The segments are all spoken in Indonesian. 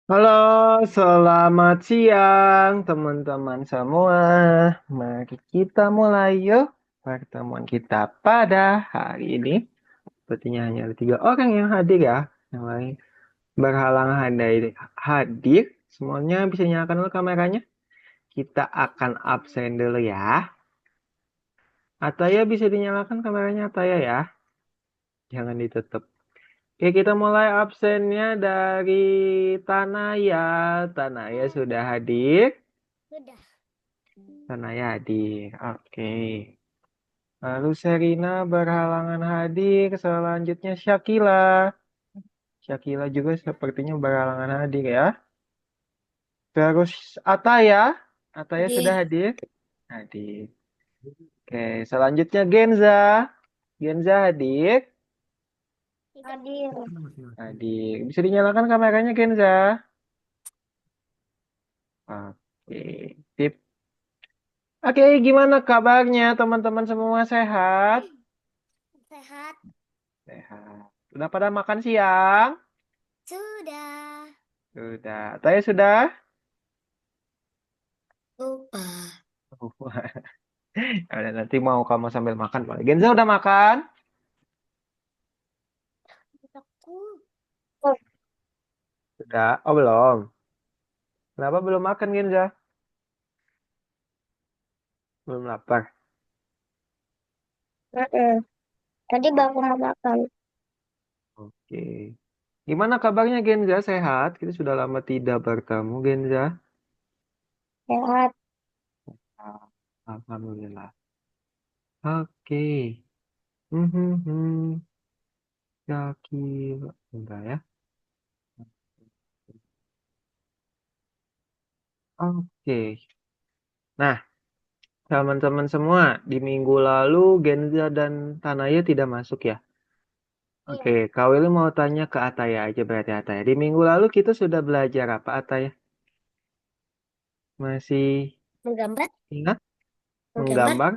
Halo, selamat siang teman-teman semua. Mari kita mulai yuk pertemuan kita pada hari ini. Sepertinya hanya ada 3 orang yang hadir ya. Yang lain berhalangan hadir. Semuanya bisa nyalakan dulu kameranya. Kita akan absen dulu ya. Ataya bisa dinyalakan kameranya Ataya ya. Jangan ditutup. Oke, kita mulai absennya dari Tanaya. Tanaya sudah hadir. Sudah. Tanaya hadir. Oke. Lalu Serina berhalangan hadir. Selanjutnya Syakila. Syakila juga sepertinya berhalangan hadir ya. Terus Ataya. Ataya sudah Hadir. hadir? Hadir. Oke, selanjutnya Genza. Genza hadir? Hadir. Hadir. Bisa dinyalakan kameranya Genza? Oke. Tip. Oke, gimana kabarnya teman-teman semua sehat? Sehat. Sehat. Sudah pada makan siang? Sudah. Sudah. Ataya sudah? Lupa. Ada nanti mau kamu sambil makan boleh. Genza udah makan? Aku. Sudah. Oh belum. Kenapa belum makan Genza? Belum lapar. Tadi baru mau makan. Oke. Gimana kabarnya Genza? Sehat? Kita sudah lama tidak bertemu Genza. Sehat. Ah, Alhamdulillah. Oke. Hmm. Yakil. Enggak ya. Oke. Nah, teman-teman semua, di minggu lalu Genza dan Tanaya tidak masuk ya. Oke, Iya. Kak Willy mau tanya ke Ataya aja berarti Ataya. Di minggu lalu kita sudah belajar apa Ataya? Masih Menggambar. ingat? Menggambar.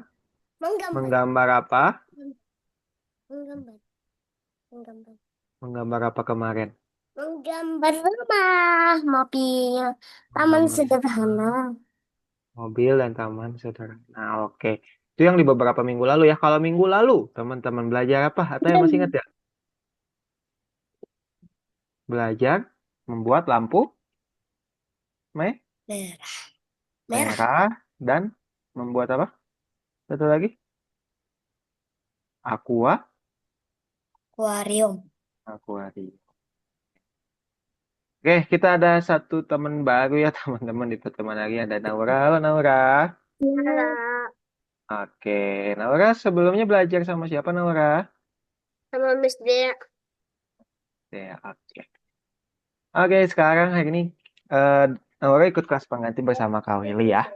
Menggambar? Menggambar. Menggambar apa? Menggambar. Menggambar. Menggambar apa kemarin? Menggambar rumah, mobil, taman Menggambar sederhana. mobil dan taman saudara. Nah, oke. Itu yang di beberapa minggu lalu ya. Kalau minggu lalu, teman-teman belajar apa? Ataya masih ingat Dan ya? Belajar membuat lampu merah. Merah. merah dan membuat apa? Satu lagi? Akuarium. Akuarium. Oke, kita ada satu teman baru ya teman-teman di pertemuan hari ada Naura. Halo Naura. Halo. Oke, Naura sebelumnya belajar sama siapa Naura? Sama Miss Dea. Ya, oke. Oke, sekarang hari ini eh Naura ikut kelas pengganti bersama Kak Willy ya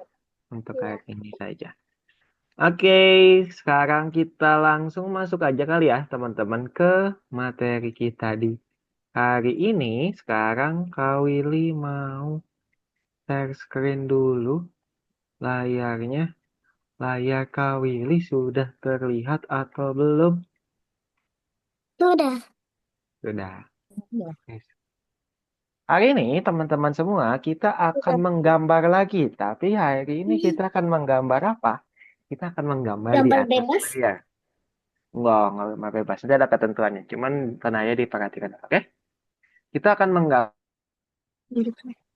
untuk hari Iya. ini saja. Oke, sekarang kita langsung masuk aja kali ya teman-teman ke materi kita di hari ini. Sekarang Kak Willy mau share screen dulu layarnya. Layar Kak Willy sudah terlihat atau belum? Sudah. Sudah. Iya. Oke. Hari ini teman-teman semua kita akan Sudah. menggambar lagi. Tapi hari ini kita akan menggambar apa? Kita akan menggambar di Gambar atas bebas. layar. Enggak bebas. Nanti ada ketentuannya. Cuman tenanya diperhatikan. Oke? Kita akan menggambar,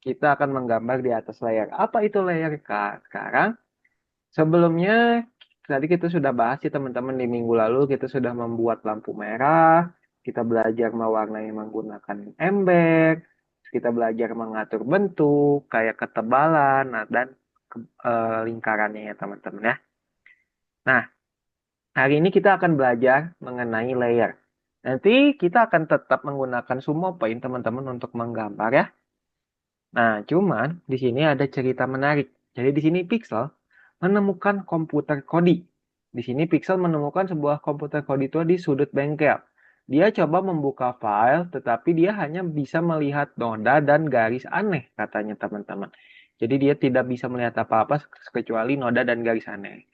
kita akan menggambar di atas layar. Apa itu layar Kak? Sekarang sebelumnya tadi kita sudah bahas sih teman-teman di minggu lalu kita sudah membuat lampu merah, kita belajar mewarnai menggunakan ember, kita belajar mengatur bentuk, kayak ketebalan, nah, dan lingkarannya ya teman-teman ya. Nah, hari ini kita akan belajar mengenai layer. Nanti kita akan tetap menggunakan semua poin teman-teman untuk menggambar ya. Nah, cuman di sini ada cerita menarik. Jadi di sini Pixel menemukan komputer kodi. Di sini Pixel menemukan sebuah komputer kodi itu di sudut bengkel. Dia coba membuka file, tetapi dia hanya bisa melihat noda dan garis aneh, katanya teman-teman. Jadi dia tidak bisa melihat apa-apa kecuali noda dan garis aneh.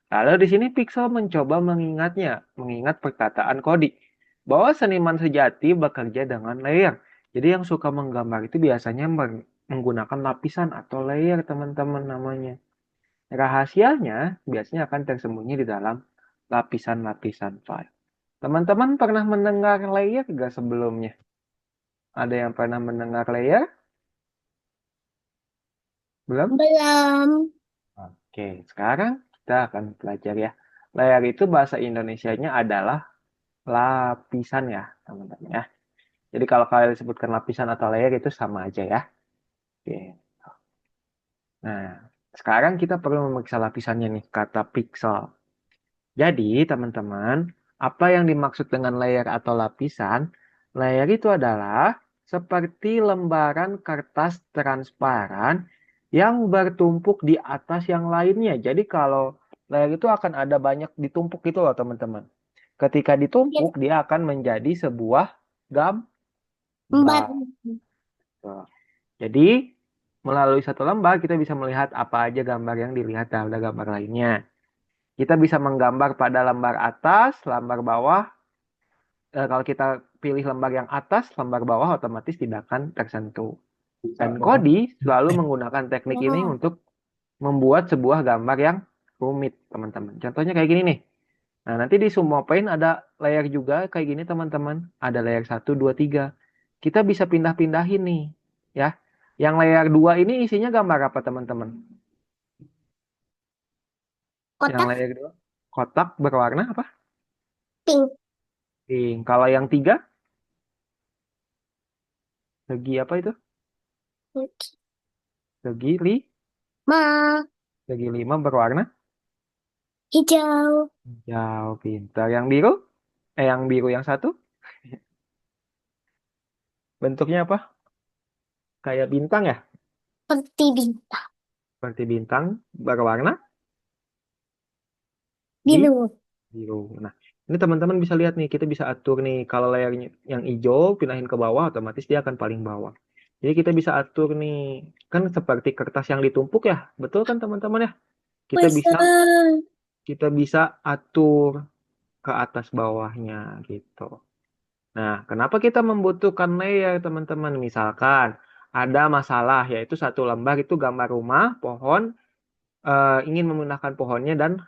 Lalu di sini Pixel mencoba mengingat perkataan kodi bahwa seniman sejati bekerja dengan layer. Jadi yang suka menggambar itu biasanya menggunakan lapisan atau layer teman-teman namanya. Rahasianya biasanya akan tersembunyi di dalam lapisan-lapisan file. Teman-teman pernah mendengar layer nggak sebelumnya? Ada yang pernah mendengar layer? Belum? Belum. Oke, sekarang kita akan pelajari ya. Layer itu bahasa Indonesianya adalah lapisan ya, teman-teman ya. Jadi kalau kalian disebutkan lapisan atau layer itu sama aja ya. Oke. Nah, sekarang kita perlu memeriksa lapisannya nih, kata pixel. Jadi, teman-teman, apa yang dimaksud dengan layer atau lapisan? Layer itu adalah seperti lembaran kertas transparan yang bertumpuk di atas yang lainnya. Jadi, kalau layer itu akan ada banyak ditumpuk gitu loh, teman-teman. Ketika Ya, ditumpuk, dia akan menjadi sebuah empat. gambar. Tuh. Jadi, melalui satu lembar, kita bisa melihat apa aja gambar yang dilihat pada gambar lainnya. Kita bisa menggambar pada lembar atas, lembar bawah. Kalau kita pilih lembar yang atas, lembar bawah otomatis tidak akan tersentuh. Dan Kodi selalu menggunakan teknik ini Oh, untuk membuat sebuah gambar yang rumit, teman-teman. Contohnya kayak gini nih. Nah, nanti di Sumo Paint ada layer juga kayak gini, teman-teman. Ada layer 1, 2, 3. Kita bisa pindah-pindahin nih, ya. Yang layer 2 ini isinya gambar apa, teman-teman? Yang kotak layer 2 kotak berwarna apa? pink. Pink. Kalau yang 3 segi apa itu? Segi Ma, segi 5 berwarna hijau. hijau. Pintar. Yang biru? Yang biru yang satu bentuknya apa? Kayak bintang ya? Seperti bintang. Seperti bintang berwarna di Biru. biru. Nah, ini teman-teman bisa lihat nih, kita bisa atur nih kalau layarnya yang hijau pindahin ke bawah, otomatis dia akan paling bawah. Jadi kita bisa atur nih, kan seperti kertas yang ditumpuk ya, betul kan teman-teman ya? Kita Bisa. bisa kita bisa atur ke atas bawahnya gitu. Nah, kenapa kita membutuhkan layer teman-teman? Misalkan ada masalah yaitu satu lembar itu gambar rumah, pohon, ingin memindahkan pohonnya dan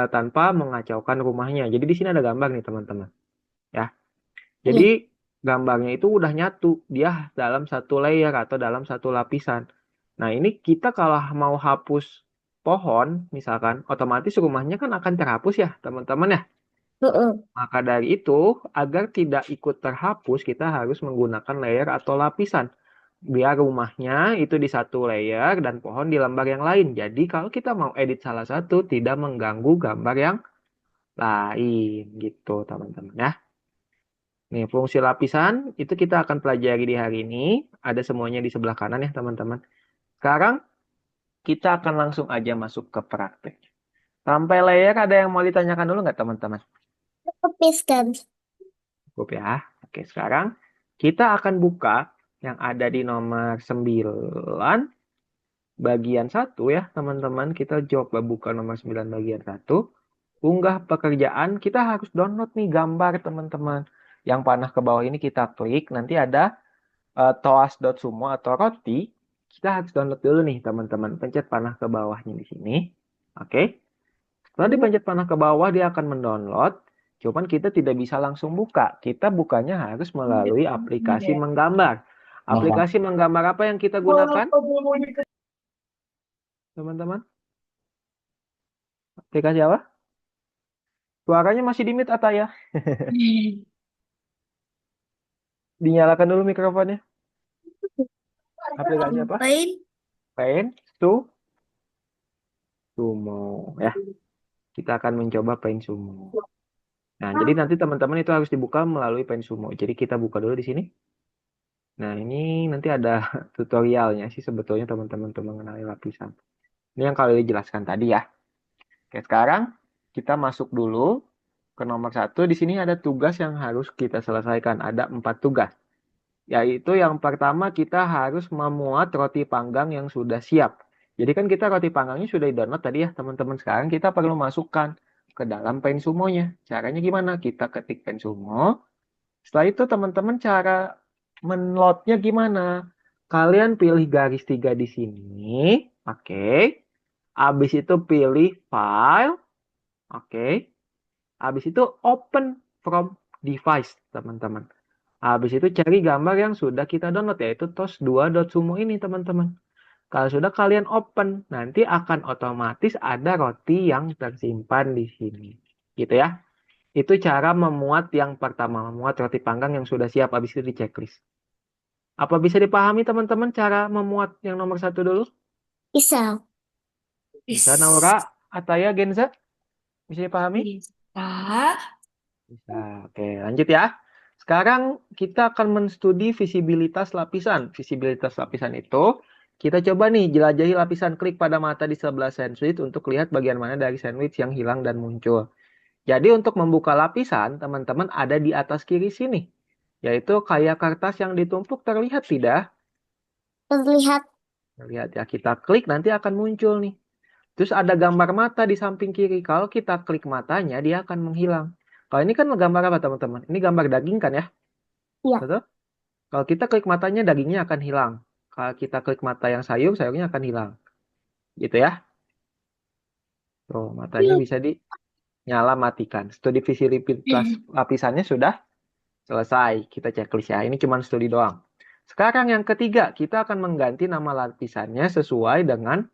tanpa mengacaukan rumahnya. Jadi di sini ada gambar nih teman-teman, ya. Jadi Iya. gambarnya itu udah nyatu, dia dalam satu layer atau dalam satu lapisan. Nah, ini kita kalau mau hapus pohon, misalkan, otomatis rumahnya kan akan terhapus ya, teman-teman ya. Mm-mm. Maka dari itu, agar tidak ikut terhapus, kita harus menggunakan layer atau lapisan. Biar rumahnya itu di satu layer dan pohon di lembar yang lain. Jadi kalau kita mau edit salah satu, tidak mengganggu gambar yang lain gitu teman-teman ya. Nih, fungsi lapisan itu kita akan pelajari di hari ini. Ada semuanya di sebelah kanan ya teman-teman. Sekarang kita akan langsung aja masuk ke praktek. Sampai layer ada yang mau ditanyakan dulu nggak teman-teman? Lepiskan. Cukup ya. Oke, sekarang kita akan buka yang ada di nomor 9 bagian 1 ya teman-teman. Kita coba buka nomor 9 bagian 1. Unggah pekerjaan, kita harus download nih gambar teman-teman. Yang panah ke bawah ini kita klik, nanti ada toas.sumo atau roti. Kita harus download dulu nih teman-teman. Pencet panah ke bawahnya di sini. Oke. Setelah dipencet panah ke bawah, dia akan mendownload. Cuman kita tidak bisa langsung buka. Kita bukanya harus melalui aplikasi menggambar. Aplikasi menggambar apa yang kita gunakan, teman-teman? Aplikasi apa? Suaranya masih di mute atau ya? Dinyalakan dulu mikrofonnya. Aplikasi apa? Ngapain? Paint Sumo ya. Kita akan mencoba Paint Sumo. Nah, jadi nanti teman-teman itu harus dibuka melalui Paint Sumo. Jadi kita buka dulu di sini. Nah, ini nanti ada tutorialnya sih sebetulnya teman-teman untuk mengenali lapisan. Ini yang kalian jelaskan tadi ya. Oke, sekarang kita masuk dulu ke nomor 1. Di sini ada tugas yang harus kita selesaikan. Ada 4 tugas. Yaitu yang pertama kita harus memuat roti panggang yang sudah siap. Jadi kan kita roti panggangnya sudah di-download tadi ya teman-teman. Sekarang kita perlu masukkan ke dalam Paintsumo-nya. Caranya gimana? Kita ketik Paintsumo. Setelah itu teman-teman cara menloadnya gimana? Kalian pilih garis 3 di sini. Oke. Habis itu pilih file. Oke. Habis itu open from device, teman-teman. Habis itu cari gambar yang sudah kita download, yaitu tos2.sumo ini, teman-teman. Kalau sudah kalian open, nanti akan otomatis ada roti yang tersimpan di sini. Gitu ya. Itu cara memuat yang pertama, memuat roti panggang yang sudah siap, habis itu di checklist. Apa bisa dipahami teman-teman cara memuat yang nomor 1 dulu? Bisa. Bisa, Naura, Bisa. Ataya, Genza? Bisa dipahami? Bisa. Bisa. Oke, lanjut ya. Sekarang kita akan menstudi visibilitas lapisan. Visibilitas lapisan itu, kita coba nih jelajahi lapisan, klik pada mata di sebelah sandwich untuk lihat bagian mana dari sandwich yang hilang dan muncul. Jadi untuk membuka lapisan, teman-teman ada di atas kiri sini. Yaitu kayak kertas yang ditumpuk, terlihat tidak? Terlihat. Terlihat ya, kita klik nanti akan muncul nih. Terus ada gambar mata di samping kiri. Kalau kita klik matanya, dia akan menghilang. Kalau ini kan gambar apa teman-teman? Ini gambar daging kan ya? Iya. Betul? Kalau kita klik matanya, dagingnya akan hilang. Kalau kita klik mata yang sayur, sayurnya akan hilang. Gitu ya. Tuh, matanya bisa dinyala matikan. Studi visibilitas lapisannya sudah selesai. Kita checklist ya. Ini cuma studi doang. Sekarang yang ketiga, kita akan mengganti nama lapisannya sesuai dengan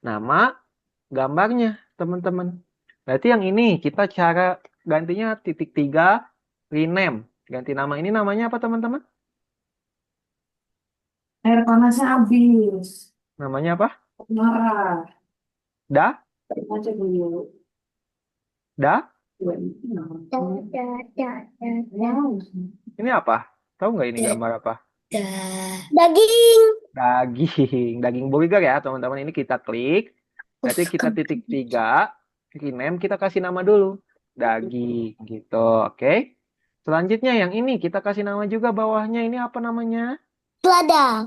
nama gambarnya, teman-teman. Berarti yang ini kita cara gantinya titik 3 rename. Ganti nama, ini namanya apa teman-teman? Air panasnya habis. Namanya apa? Marah. Da? Aja dulu. Da? Da, da, da, da, da. Ini apa? Tahu nggak ini gambar apa? Daging. Daging. Daging burger ya teman-teman. Ini kita klik. Berarti kita titik 3 rename, kita kasih nama dulu. Daging gitu. Oke. Selanjutnya yang ini kita kasih nama juga bawahnya. Ini apa namanya? Selada.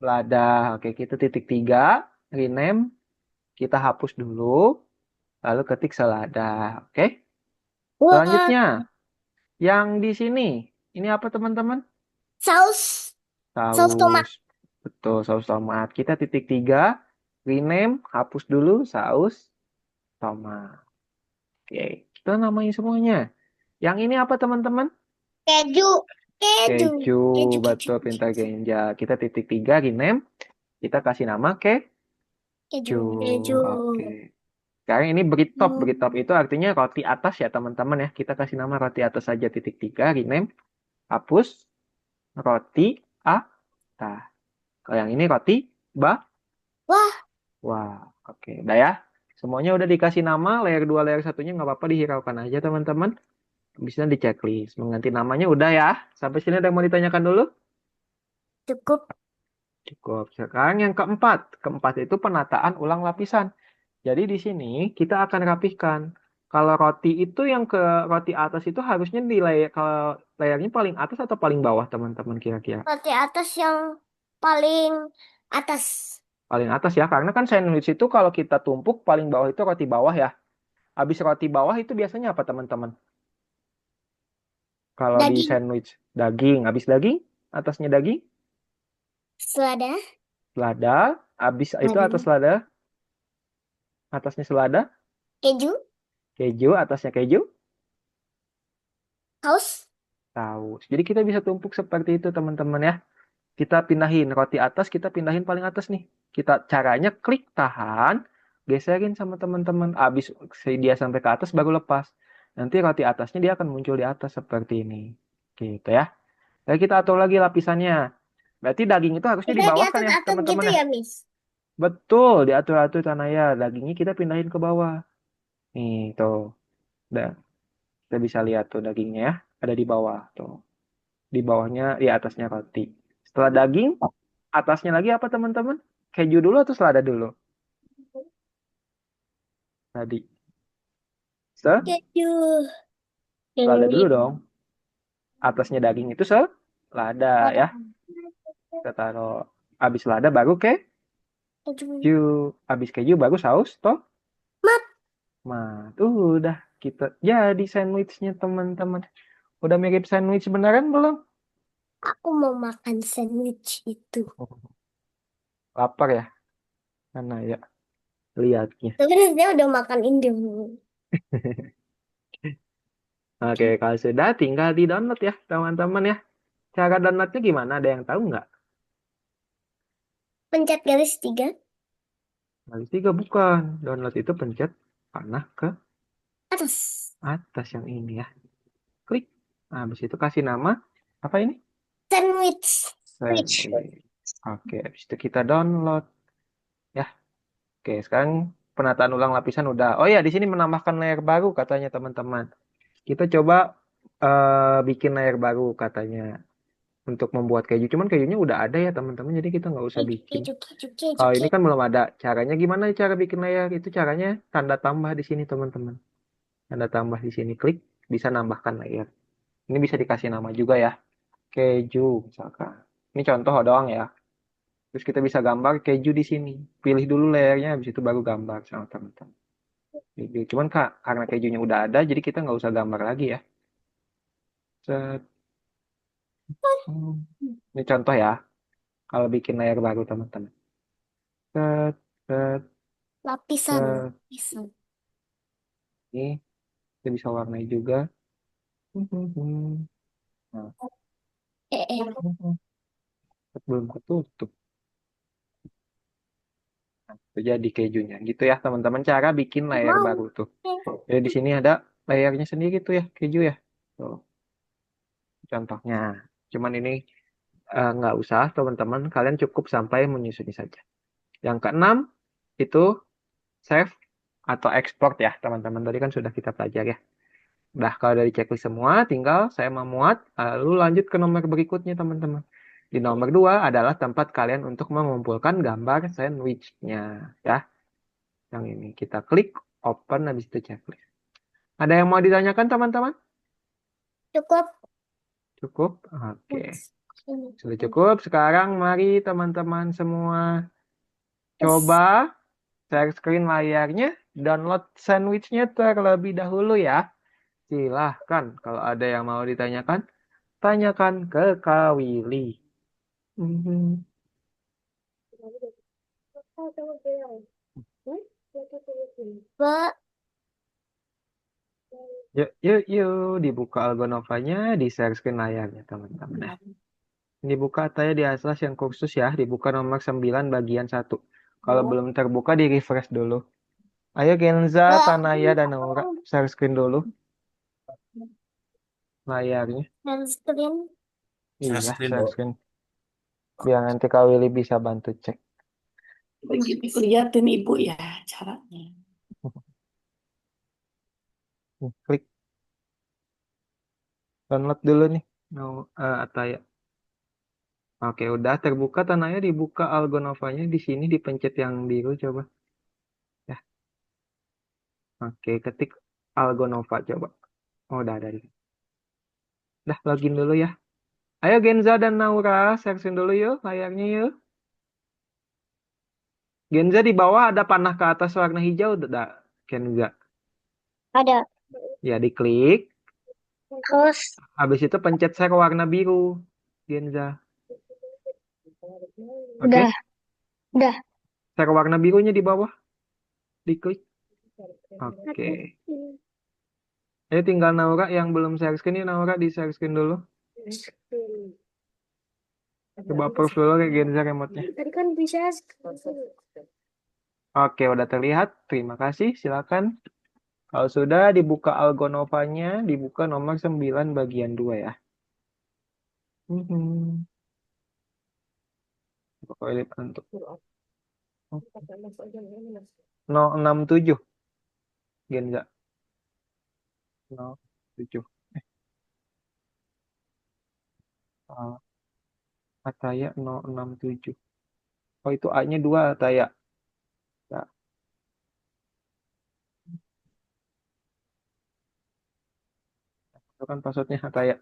Lada. Oke, kita titik 3 rename. Kita hapus dulu. Lalu ketik selada. Oke. Wah, Selanjutnya, yang di sini. Ini apa teman-teman? saus. Saus tomat. Saus. Betul, saus tomat. Kita titik 3 rename. Hapus dulu saus tomat. Oke, kita namain semuanya. Yang ini apa teman-teman? Keju. Keju. Keju. Keju, Betul, keju, pintar keju. Genja. Kita titik 3 rename. Kita kasih nama keju. Keju. Keju. Oke. Sekarang ini Britop. Britop itu artinya roti atas ya teman-teman ya. Kita kasih nama roti atas saja titik 3 rename. Hapus roti atas. Kalau yang ini roti Wah, wah. Oke, udah ya. Semuanya udah dikasih nama. Layer 2, layer satunya nggak apa-apa dihiraukan aja teman-teman. Bisa di checklist. Mengganti namanya udah ya. Sampai sini ada yang mau ditanyakan dulu? cukup. Cukup. Sekarang yang keempat. Keempat itu penataan ulang lapisan. Jadi di sini kita akan rapihkan. Kalau roti itu yang ke roti atas itu harusnya di layer, kalau layarnya paling atas atau paling bawah teman-teman kira-kira? Roti atas yang paling atas. Paling atas ya, karena kan sandwich itu kalau kita tumpuk paling bawah itu roti bawah ya. Habis roti bawah itu biasanya apa teman-teman? Kalau di Daging. sandwich daging, habis daging, atasnya daging, Selada. selada, habis itu Daging. atas selada, atasnya selada, Keju. keju, atasnya keju, Saus. saus. Jadi kita bisa tumpuk seperti itu teman-teman ya. Kita pindahin roti atas, kita pindahin paling atas nih. Kita caranya klik tahan, geserin sama teman-teman. Habis dia sampai ke atas baru lepas. Nanti roti atasnya dia akan muncul di atas seperti ini. Gitu ya. Lalu kita atur lagi lapisannya. Berarti daging itu harusnya di Kita bawah kan ya diatur-atur teman-teman gitu ya? ya, Miss? Betul, diatur-atur Tanaya. Dagingnya kita pindahin ke bawah. Nih, tuh. Udah, kita bisa lihat tuh dagingnya ya. Ada di bawah tuh. Di bawahnya, di atasnya roti. Setelah daging, atasnya lagi apa teman-teman? Keju dulu atau selada dulu? Tadi. Keju. Selada dulu dong. Atasnya daging itu selada ya. Kita taruh. Habis selada baru Keju. keju. Habis keju baru saus Mat. tomat. Udah kita jadi sandwichnya teman-teman. Udah mirip sandwich beneran belum? Aku mau makan sandwich itu. Lapar ya, karena ya lihatnya. Terus dia udah makan Indomie. Oke, kalau sudah tinggal di download ya, teman-teman ya. Cara downloadnya gimana? Ada yang tahu nggak? Pencet garis 3 Garis tiga bukan. Download itu pencet panah ke atas. atas yang ini ya. Klik. Nah, habis itu kasih nama. Apa ini? Sandwich. Sandwich. Oke, habis itu kita download. Ya, oke. Sekarang penataan ulang lapisan udah. Oh ya, di sini menambahkan layer baru katanya teman-teman. Kita coba bikin layer baru katanya untuk membuat keju. Cuman kejunya udah ada ya teman-teman, jadi kita nggak usah bikin. Kalau ini kan belum ada. Caranya gimana cara bikin layer? Itu caranya tanda tambah di sini teman-teman. Tanda tambah di sini klik bisa nambahkan layer. Ini bisa dikasih nama juga ya. Keju misalkan. Ini contoh doang ya. Terus kita bisa gambar keju di sini. Pilih dulu layernya, habis itu baru gambar sama teman-teman. Keju. Cuman Kak, karena kejunya udah ada, jadi kita nggak usah gambar lagi ya. Set. Ini contoh ya. Kalau bikin layer baru teman-teman. Set, set, Lapisan. set. Lapisan. Ini kita bisa warnai juga. Nah, belum ketutup. Nah, itu jadi kejunya. Gitu ya teman-teman cara bikin layer Mau. baru tuh. Jadi di sini ada layernya sendiri tuh ya keju ya. Tuh, contohnya. Cuman ini nggak usah teman-teman. Kalian cukup sampai menyusuni saja. Yang keenam itu save atau export ya teman-teman. Tadi kan sudah kita pelajari ya. Nah, kalau dari checklist semua, tinggal saya memuat, lalu lanjut ke nomor berikutnya, teman-teman. Di nomor 2 adalah tempat kalian untuk mengumpulkan gambar sandwichnya, ya. Yang ini, kita klik, open, habis itu checklist. Ada yang mau ditanyakan, teman-teman? Cukup. Cukup? Oke. Sudah cukup, sekarang mari teman-teman semua coba share screen layarnya, download sandwichnya terlebih dahulu ya. Silahkan, kalau ada yang mau ditanyakan, tanyakan ke Kak Willy. Mhm. Pak, Yuk, yuk, yuk. Dibuka Algonovanya, di share screen layarnya, teman-teman. Nah, dibuka Ataya di Atlas yang kursus ya. Dibuka nomor 9 bagian 1. Kalau belum terbuka, di refresh dulu. Ayo Genza, Pak. Tanaya, dan Naura. Share screen dulu layarnya. Dan screen. Iya, share screen. Biar nanti Kak Willy bisa bantu cek. Liatin ibu ya caranya. Klik download dulu nih. Ataya. Oke, udah terbuka Tanaya, dibuka Algonovanya di sini dipencet yang biru coba. Ya. Oke, ketik Algonova coba. Oh, udah ada. Dah, login dulu ya. Ayo Genza dan Naura, share dulu yuk layarnya yuk. Genza di bawah ada panah ke atas warna hijau, udah Genza. Ada. Ya, diklik. Terus. Habis itu pencet share warna biru, Genza. Oke, Udah. Udah. share warna birunya di bawah, diklik. Oke. Ayo tinggal Naura yang belum share screen ya, Naura di share screen dulu. Coba approve dulu kayak Genza remote-nya. Tadi kan bisa. Oke, udah terlihat. Terima kasih, silakan. Kalau sudah dibuka Algonovanya, dibuka nomor 9 bagian 2 ya. Mhm. Pokoknya untuk 067 Genza. 067. Uh, Ataya 067. Oh, itu A-nya 2 Ataya. Ya, itu kan passwordnya Ataya.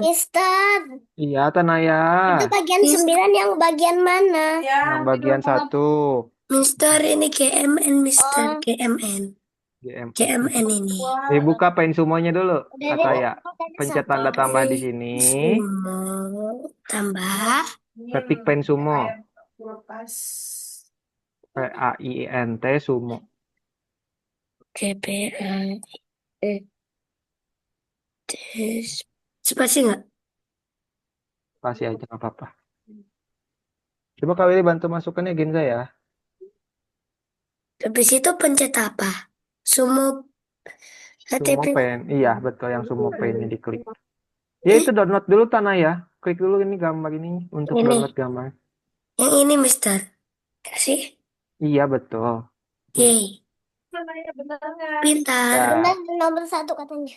Mister, Iya, Tanaya. itu bagian 9 yang bagian mana? Yang bagian 1. Mister ini GMN, Mister Oh. GMN. GM. GMN ini. Dibuka pensumonya dulu, Udah deh, Ataya. udah Pencet satu. tanda tambah di sini. Sumo tambah Ketik pensumo. Kulkas. PAINT sumo. GPA spasi nggak? Kasih aja nggak apa-apa. Coba Kak Willy bantu masukkannya Genza ya. Habis itu pencet apa? Sumo Sumo HTTP. pen. Iya, betul yang sumo pennya diklik. Ya Eh, itu download dulu Tanah ya. Klik dulu ini gambar ini untuk ini. download gambar. Yang ini, Mister. Kasih. Iya, betul. Yeay. Pintar. Ya, Benar, nomor satu katanya.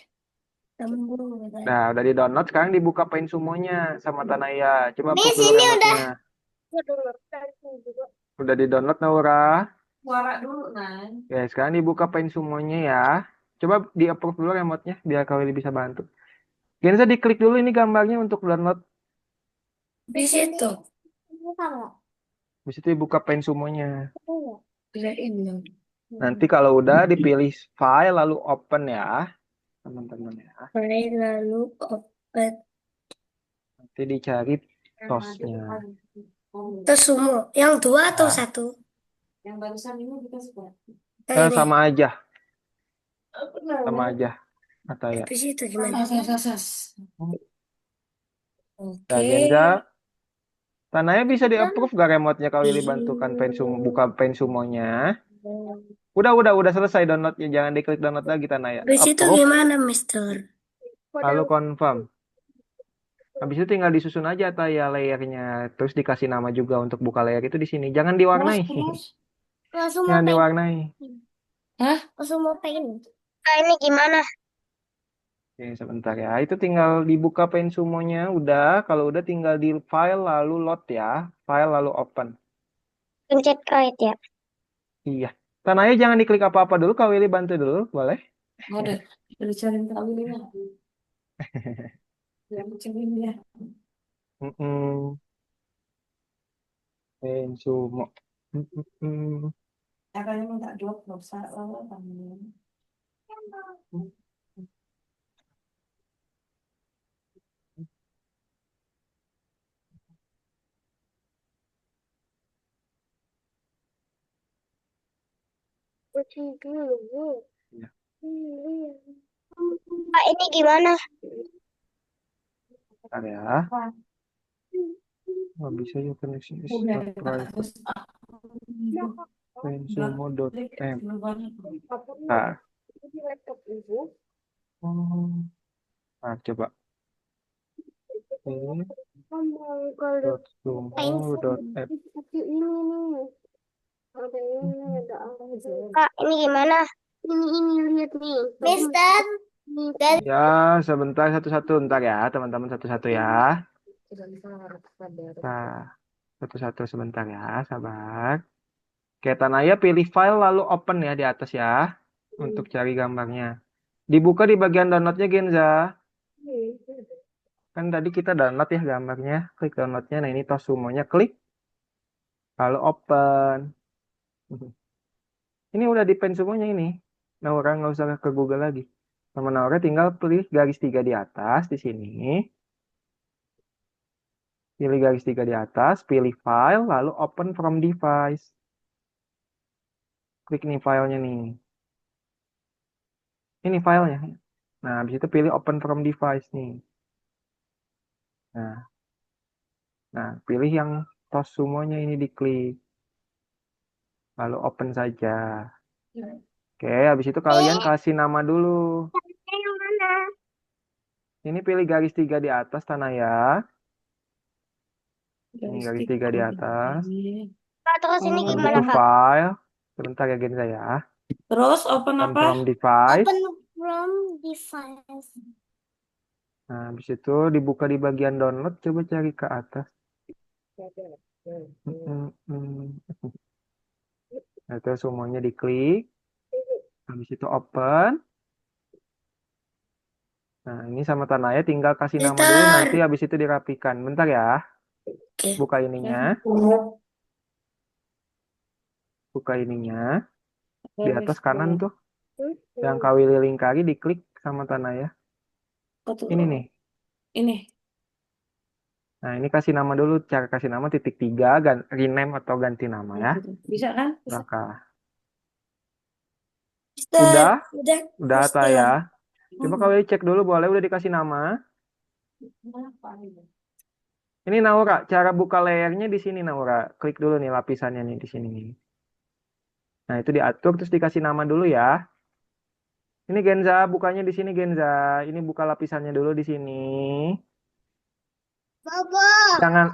Sambung. nah udah di-download sekarang dibuka pensumonya sama Tanaya. Coba Di approve dulu sini udah. remote-nya. Udah di-download Naura. Suara dulu, Nan. Ya, sekarang dibuka pensumonya ya. Coba di-approve dulu remote-nya biar Kak Willy bisa bantu. Genza diklik dulu ini gambarnya untuk download. Di situ. Habis itu dibuka pensumonya. Kirain dong. Nanti kalau udah dipilih file lalu open ya, teman-teman ya. File lalu open. Nanti dicari tosnya. Terus sumo. Yang dua atau Ya. satu? Yang barusan ini kita suka. Ini. Sama aja, sama aja. Atau ya. Habis itu gimana? Sas. Ya, Oke. Genza, Tanahnya bisa di-approve gak remote-nya kalau Willy bantukan buka pensumonya. Udah selesai downloadnya. Jangan diklik download lagi Tanaya. Habis itu Approve, gimana, Mister? lalu confirm. Habis itu tinggal disusun aja ya layernya. Terus dikasih nama juga untuk buka layer itu di sini. Jangan diwarnai. Langsung mau Jangan pengen. diwarnai. Hah? Langsung mau pengen. Ah, ini gimana? Oke, sebentar ya. Itu tinggal dibuka pensumonya. Udah, kalau udah tinggal di file lalu load ya. File lalu open. Pencet kait ya. Iya. Tanahnya jangan diklik apa-apa dulu. Kak Willy bantu dulu, boleh? Udah. Udah cariin Kak Willy ya. Ya, cariin dia. Mm-mm. Pensumo. Mm-mm. Katanya minta drop, nggak usah. Kamu. Kucing dulu. Ya. Pak, ini gimana? Bentar ya. Nggak bisa ya koneksi is Udah, not private. terus Pensumo.m. Nah, coba. Pensumo.sumo.app. Kak, ini gimana? Ini lihat nih. Mister. Ya, sebentar satu-satu. Ntar ya, teman-teman satu-satu ya. Nah, satu-satu sebentar ya, sabar. Oke, Tanaya pilih file lalu open ya di atas ya. Untuk cari gambarnya. Dibuka di bagian downloadnya Genza. Kan tadi kita download ya gambarnya. Klik downloadnya. Nah ini tos sumonya. Klik. Lalu open. Ini udah di pen semuanya ini. Nah orang nggak usah ke Google lagi. Sama Naura tinggal pilih garis 3 di atas di sini. Pilih garis 3 di atas. Pilih file. Lalu open from device. Klik nih filenya nih. Ini filenya. Nah habis itu pilih open from device nih. Nah, pilih yang tos sumonya ini diklik. Lalu open saja. Oke, habis itu kalian kasih nama dulu. Yang mana? Ini pilih garis 3 di atas Tanah ya. Ini garis 3 di atas. Kak, terus ini Habis gimana, itu Kak? file. Sebentar ya Genza ya. Terus open Open apa? from device. Open from device. Nah, habis itu dibuka di bagian download. Coba cari ke atas. Nah, itu semuanya diklik. Habis itu open. Nah, ini sama Tanaya tinggal kasih nama dulu. Mister. Nanti habis itu dirapikan. Bentar ya. Oke. Buka ininya. Buka ininya. Di atas kanan tuh. Yang Kak Willy lingkari diklik sama Tanaya. Betul. Ini nih. Ini. Nah, ini kasih nama dulu. Cara kasih nama titik 3, rename atau ganti nama ya. Bisa kan? Bisa. Maka Mister, udah udah, Tah Mister. ya. Coba Kak Willy cek dulu boleh udah dikasih nama. Ini Naura, cara buka layarnya di sini Naura. Klik dulu nih lapisannya nih di sini nih. Nah, itu diatur terus dikasih nama dulu ya. Ini Genza, bukanya di sini Genza. Ini buka lapisannya dulu di sini. Baba. Jangan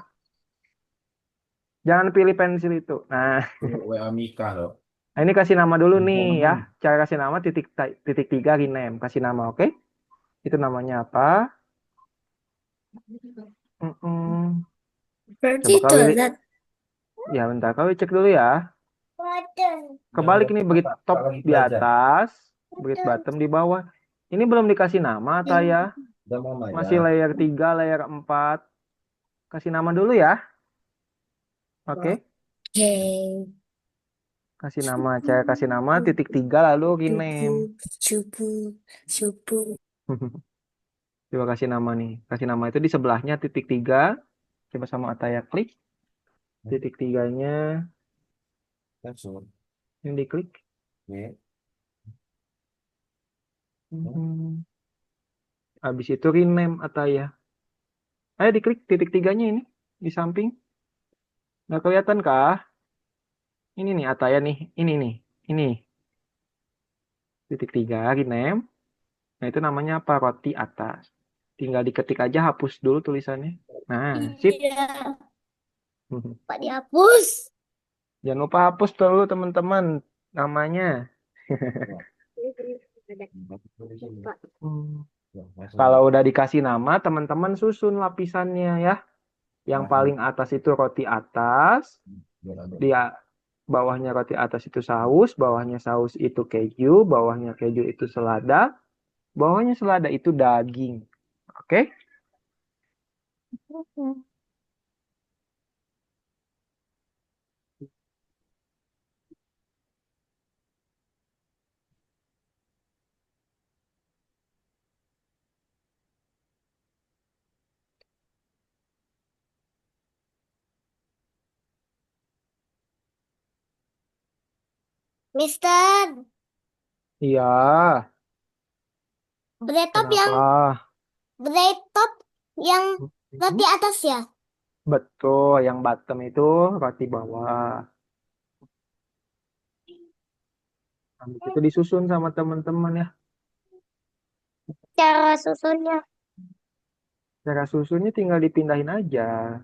jangan pilih pensil itu. Nah, WA Mika loh. nah, ini kasih nama dulu nih ya. Cara kasih nama titik 3 rename. Kasih nama, oke? Itu namanya apa? Mm-mm. Berarti Coba Kak Willy. toilet. Ya bentar, Kak Willy cek dulu ya. Kebalik ini berit top lagi di belajar. atas, berit bottom di bawah. Ini belum dikasih nama, Taya. Udah mama ya. Masih layer 3, layer 4. Kasih nama dulu ya. Oke. Oke. Kasih nama, cara kasih nama titik 3 lalu rename. Cupu, cupu. Coba kasih nama nih. Kasih nama itu di sebelahnya titik 3. Coba sama Ataya klik. Titik 3-nya Langsung. ini diklik. Nih. Habis itu rename Ataya. Ayo diklik titik 3-nya ini di samping. Nggak kelihatan kah? Ini nih Ataya nih. Ini nih. Ini. Titik 3 rename. Nah itu namanya apa? Roti atas. Tinggal diketik aja hapus dulu tulisannya. Nah, sip. Iya, Pak dihapus. Jangan lupa hapus dulu teman-teman namanya. Hmm. Kalau udah dikasih nama, teman-teman susun lapisannya ya. Yang paling atas itu roti atas, dia bawahnya roti atas itu saus, bawahnya saus itu keju, bawahnya keju itu selada, bawahnya selada itu daging. Oke? Mister, Iya, bread top yang kenapa? bread top yang roti atas ya? Betul, yang bottom itu roti bawah. Habis itu disusun sama teman-teman ya. Cara susunnya. Cara susunnya tinggal dipindahin aja.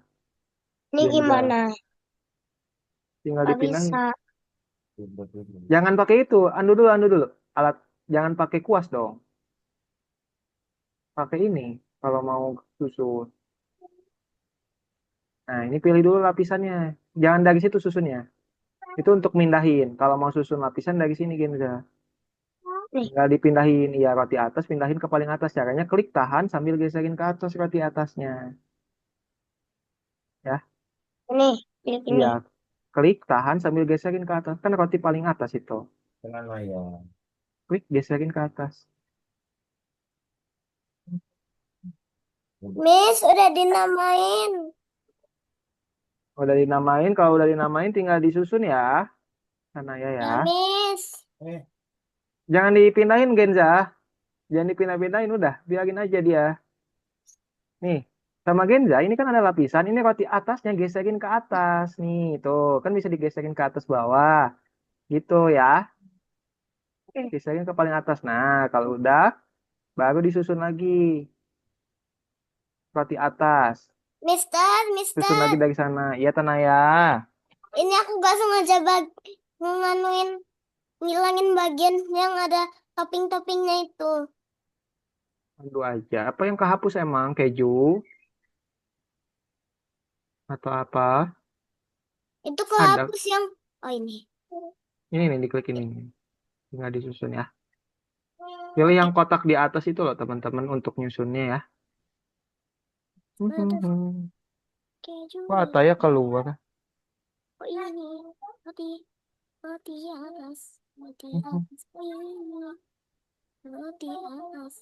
Ini Genza. gimana? Tinggal Gak dipindahin. bisa. Jangan pakai itu, anu dulu. Alat, jangan pakai kuas dong. Pakai ini kalau mau susun. Nah, ini pilih dulu lapisannya. Jangan dari situ susunnya. Itu untuk mindahin. Kalau mau susun lapisan dari sini Genza. Nih, Tinggal dipindahin. Ya, roti atas pindahin ke paling atas. Caranya klik tahan sambil geserin ke atas roti atasnya. Ya, ini, pilih ini. iya. Klik tahan sambil geserin ke atas. Kan roti paling atas itu. Dengan Maya. Klik geserin ke atas. Miss, udah dinamain. Udah dinamain. Kalau udah dinamain tinggal disusun ya. Sana ya. Ya, Miss. Jangan dipindahin Genza. Jangan dipindah-pindahin udah. Biarin aja dia. Nih. Sama Genza ini kan ada lapisan. Ini roti atasnya geserin ke atas. Nih tuh. Kan bisa digeserin ke atas bawah. Gitu ya. Geserin ke paling atas. Nah kalau udah. Baru disusun lagi. Roti atas. Mister, Susun lagi Mister. dari sana. Iya Tanaya. Ini aku gak sengaja nganuin, ngilangin bagian yang ada topping-toppingnya itu. Aduh aja. Apa yang kehapus emang? Keju? Atau apa? Itu Ada. kehapus yang, oh ini. Ini nih diklik ini. Tinggal disusun ya. Pilih yang kotak di atas itu loh teman-teman untuk nyusunnya ya. Keju. Wah, Taya keluar. Oh ini, roti, roti atas. Di atas ini, di atas.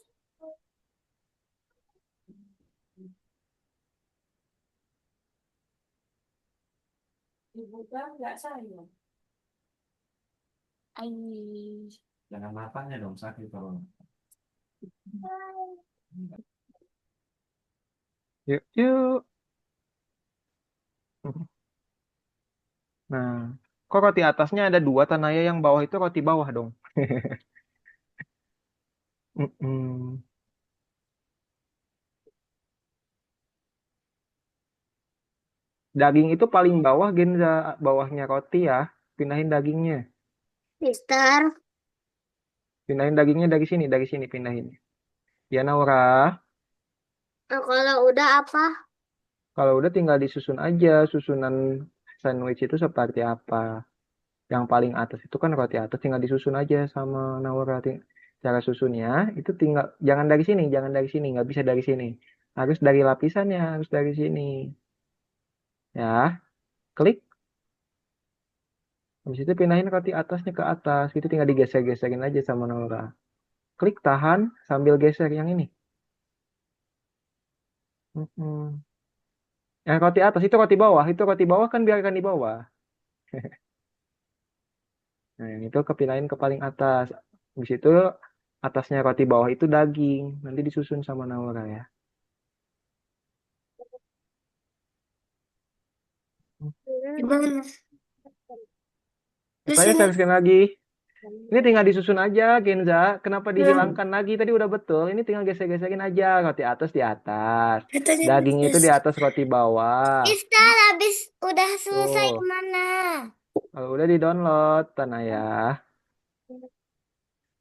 Dibuka nggak sayang. Ai. Jangan matanya dong sakit kalau. Yuk, yuk. Nah, kok roti atasnya ada dua, Tanaya, yang bawah itu roti bawah dong. Mm-mm. Daging itu paling bawah, Genza. Bawahnya roti ya. Pindahin dagingnya. Mister, Pindahin dagingnya dari sini pindahin. Ya, Naura. nah, kalau udah apa? Kalau udah tinggal disusun aja. Susunan sandwich itu seperti apa. Yang paling atas itu kan roti atas, tinggal disusun aja sama Naura. Cara susunnya itu tinggal, jangan dari sini, nggak bisa dari sini. Harus dari lapisannya, harus dari sini. Ya, klik. Habis itu pindahin roti atasnya ke atas. Itu tinggal digeser-geserin aja sama Naura. Klik, tahan, sambil geser yang ini. Mm-mm. Yang roti atas itu roti bawah kan biarkan di bawah. Nah, yang itu kepindahin ke paling atas. Habis itu atasnya roti bawah itu daging. Nanti disusun sama Naura ya. Gimana? Terus Saya ini share lagi. Ini tinggal disusun aja, Genza. Kenapa ya, dihilangkan lagi? Tadi udah betul. Ini tinggal geser-geserin aja. Roti atas di atas. katanya Daging itu terus. di atas roti bawah. Mister, habis udah selesai Tuh. kemana? Kalau udah di-download, Tanaya.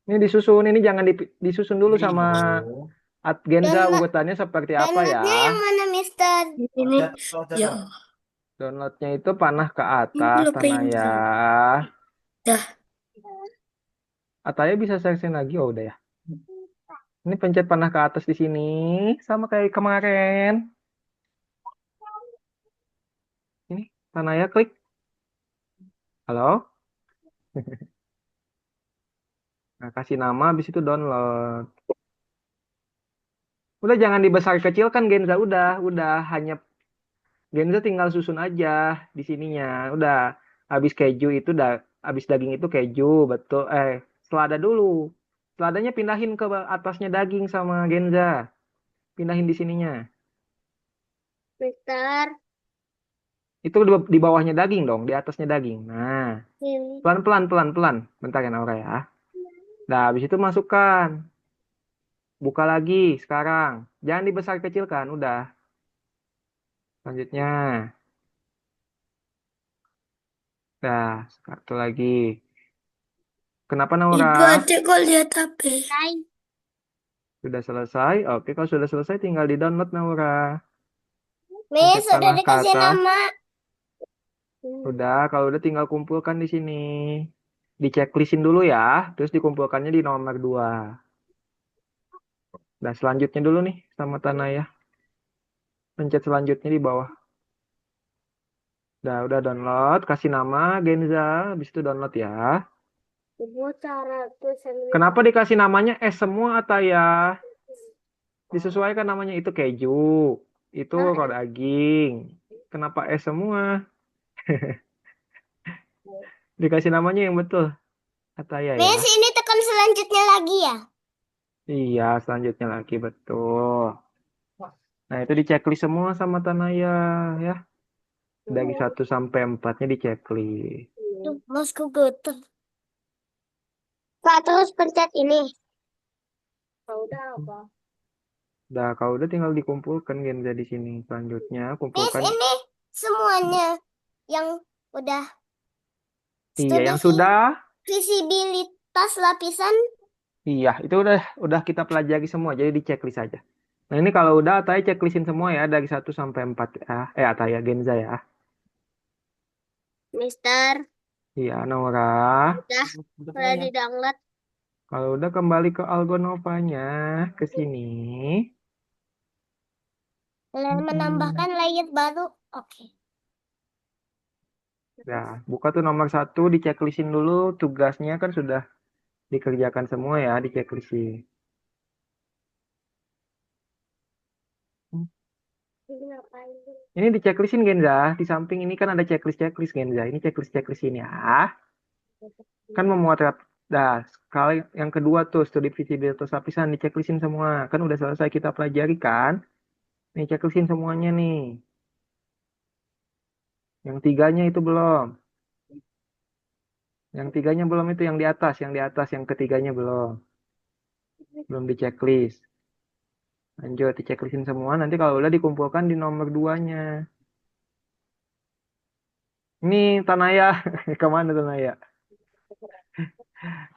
Ini disusun. Ini jangan disusun dulu sama Video. Genza, Download, urutannya seperti apa ya. downloadnya yang mana, Mister? Ini. Loncat, Ya, Bang. Downloadnya itu panah ke ini atas, belum Tanaya. Dah. Ataya bisa share lagi. Oh, udah ya. Ini pencet panah ke atas di sini. Sama kayak kemarin. Ini, Tanaya klik. Halo? Nah, kasih nama, habis itu download. Udah jangan dibesar kecilkan Genza, udah hanya Genza tinggal susun aja di sininya. Udah habis keju itu habis daging itu keju, betul. Selada dulu. Seladanya pindahin ke atasnya daging sama Genza. Pindahin di sininya. Mister. Itu di bawahnya daging dong, di atasnya daging. Nah, Ini. pelan-pelan pelan-pelan. Bentar ya Naura ya. Nah, habis itu masukkan. Buka lagi sekarang. Jangan dibesar kecilkan, udah. Selanjutnya. Nah, satu lagi. Kenapa Naura? Ibu adik kok lihat HP? Sudah selesai? Oke, kalau sudah selesai tinggal di-download Naura. Miss, Pencet udah panah ke dikasih atas. nama. Udah, kalau udah tinggal kumpulkan di sini. Di checklistin dulu ya, terus dikumpulkannya di nomor 2. Nah, selanjutnya dulu nih sama Tanah ya. Pencet selanjutnya di bawah. Udah download, kasih nama Genza, habis itu download ya. Ibu cara tuh sendiri. Kenapa dikasih namanya es semua atau ya? Disesuaikan namanya itu keju, itu daging. Kenapa es semua? Dikasih namanya yang betul. Ataya ya. Miss, ini tekan selanjutnya lagi ya? Iya, selanjutnya lagi betul. Nah, itu di checklist semua sama Tanaya ya. Dari 1 sampai 4-nya di checklist. Tuh, mousku getar. Pak, terus pencet ini. Udah apa? Udah, kalau udah tinggal dikumpulkan Genza di sini. Selanjutnya Miss, kumpulkan. ini semuanya yang udah Iya, yang studi sudah. visibilitas lapisan. Iya, itu udah kita pelajari semua. Jadi di checklist aja. Nah, ini kalau udah Ataya checklistin semua ya dari 1 sampai 4 ya. Ataya Genza ya. Mister, Iya, Nora. udah di-download. Kalau udah kembali ke Algonovanya ke sini. Menambahkan layer baru. Oke. Nah, buka tuh nomor 1, diceklisin dulu. Tugasnya kan sudah dikerjakan semua ya, diceklisin. Ini ngapain? Ini diceklisin Genza. Di samping ini kan ada checklist Genza. Ini checklist ini ya. Kan memuat Nah, sekali yang kedua tuh studi visibilitas lapisan diceklisin semua. Kan udah selesai kita pelajari kan? Nih ceklisin semuanya nih. Yang tiganya itu belum. Yang tiganya belum itu yang ketiganya belum. Belum diceklis. Lanjut diceklisin semua. Nanti kalau udah dikumpulkan di nomor 2-nya. Ini Tanaya. Kemana Tanaya?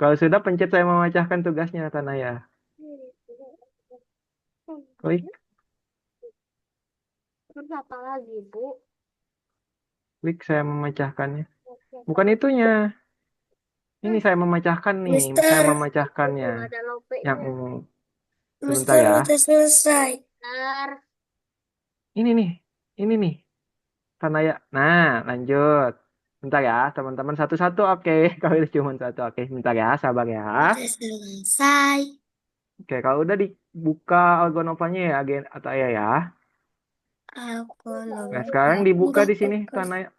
Kalau sudah pencet saya memecahkan tugasnya Tanaya. Klik, Terus apa lagi, Bu? klik saya memecahkannya. Bukan itunya. Ini saya memecahkan nih. Saya Mister, memecahkannya. Nggak ada lopenya. Yang sebentar Mister ya. udah selesai. Bentar. Ini nih. Ini nih. Tanaya. Nah, lanjut. Bentar ya, teman-teman satu-satu. Oke, kalau itu cuma satu. Oke, bentar ya, sabar ya. Udah selesai. Oke, kalau udah dibuka Algonovanya ya, atau ya. Aku Nah, sekarang dibuka enggak di sini fokus. Tanaya.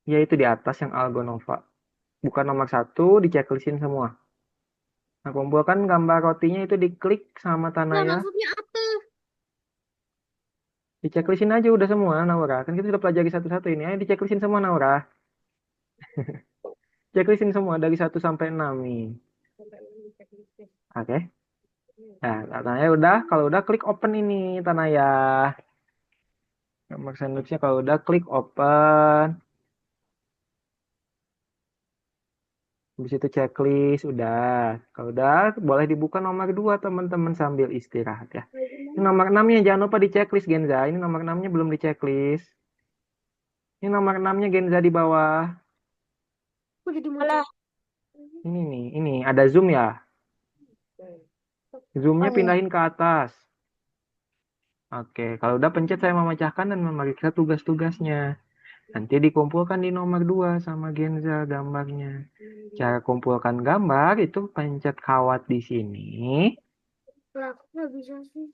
Ya, itu di atas yang Algonova. Buka nomor 1, diceklisin semua. Nah, kumpulkan gambar rotinya itu diklik sama Nah, Tanaya. maksudnya apa? Diceklisin aja udah semua, Naura. Kan kita sudah pelajari satu-satu ini. Ayo diceklisin semua, Naura. Ceklisin semua dari 1 sampai 6 nih. Oke. Nah, Tanaya udah. Kalau udah, klik open ini, Tanaya. Gambar sandwichnya kalau udah, klik open. Habis itu checklist, udah. Kalau udah, boleh dibuka nomor 2, teman-teman, sambil istirahat ya. Ini nomor 6-nya, jangan lupa di checklist, Genza. Ini nomor 6-nya belum di checklist. Ini nomor 6-nya, Genza, di bawah. Aku jadi mau. Ini nih, ini ada zoom ya. Zoomnya Oh, iya. pindahin ke atas. Oke, kalau udah pencet saya memecahkan dan memeriksa tugas-tugasnya. Nanti dikumpulkan di nomor 2 sama Genza gambarnya. Cara kumpulkan gambar itu pencet kawat di sini. Lah, aku nggak bisa sih.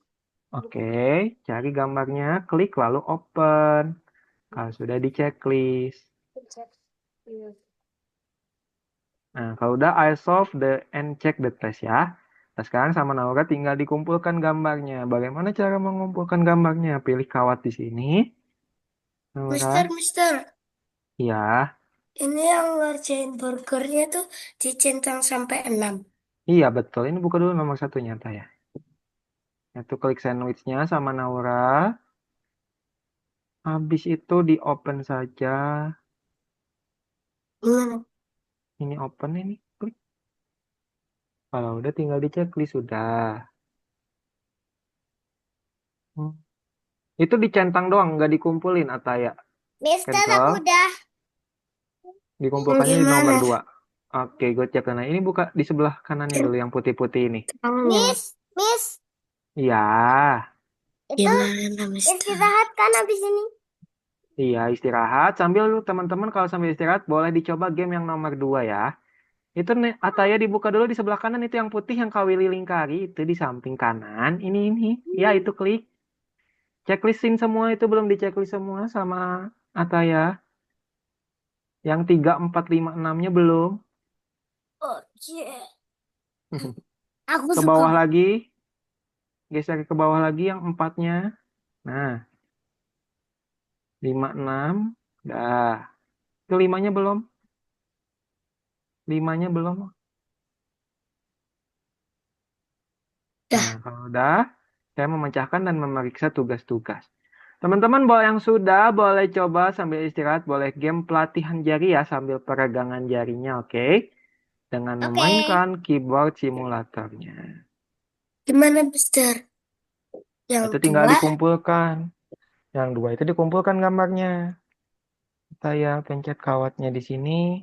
Oke, cari gambarnya, klik lalu open. Kalau sudah di checklist. Iya. Nah, kalau udah I solve and check the test ya. Nah, sekarang sama Naura tinggal dikumpulkan gambarnya. Bagaimana cara mengumpulkan gambarnya? Pilih kawat di sini. Naura, Mister, ya. ini yang ngerjain burgernya tuh dicentang sampai 6. Iya, betul. Ini buka dulu nomor 1 nyata ya. Itu klik sandwichnya sama Naura. Habis itu di open saja. Gimana? Ini open ini. Klik. Kalau udah tinggal di checklist sudah. Hmm. Itu dicentang doang, nggak dikumpulin Ataya. Mister, Cancel. aku udah. Dikumpulkannya di nomor Gimana? 2. Oke, gue cek karena ini buka di sebelah kanannya dulu yang putih-putih ini. Centangnya. Miss, Iya, itu Gimana, Mister? istirahat kan habis ini? iya istirahat. Sambil lu teman-teman kalau sambil istirahat boleh dicoba game yang nomor 2 ya. Itu nih, Ataya dibuka dulu di sebelah kanan itu yang putih yang kawili lingkari itu di samping kanan. Ini. Ya, itu klik. Checklistin semua itu belum diceklis semua sama Ataya. Yang 3, 4, 5, 6-nya belum. Oh, yeah. Aku Ke suka. bawah lagi. Geser ke bawah lagi yang 4-nya. Nah, 5, 6. Dah. Ke 5-nya belum. 5-nya belum. Dah. Nah, kalau udah, saya memecahkan dan memeriksa tugas-tugas. Teman-teman yang sudah boleh coba sambil istirahat, boleh game pelatihan jari ya sambil peregangan jarinya, oke? Dengan Oke. memainkan keyboard simulatornya. Gimana, Mister? Yang Itu tinggal 2? dikumpulkan. Yang 2 itu dikumpulkan gambarnya. Saya pencet kawatnya di sini.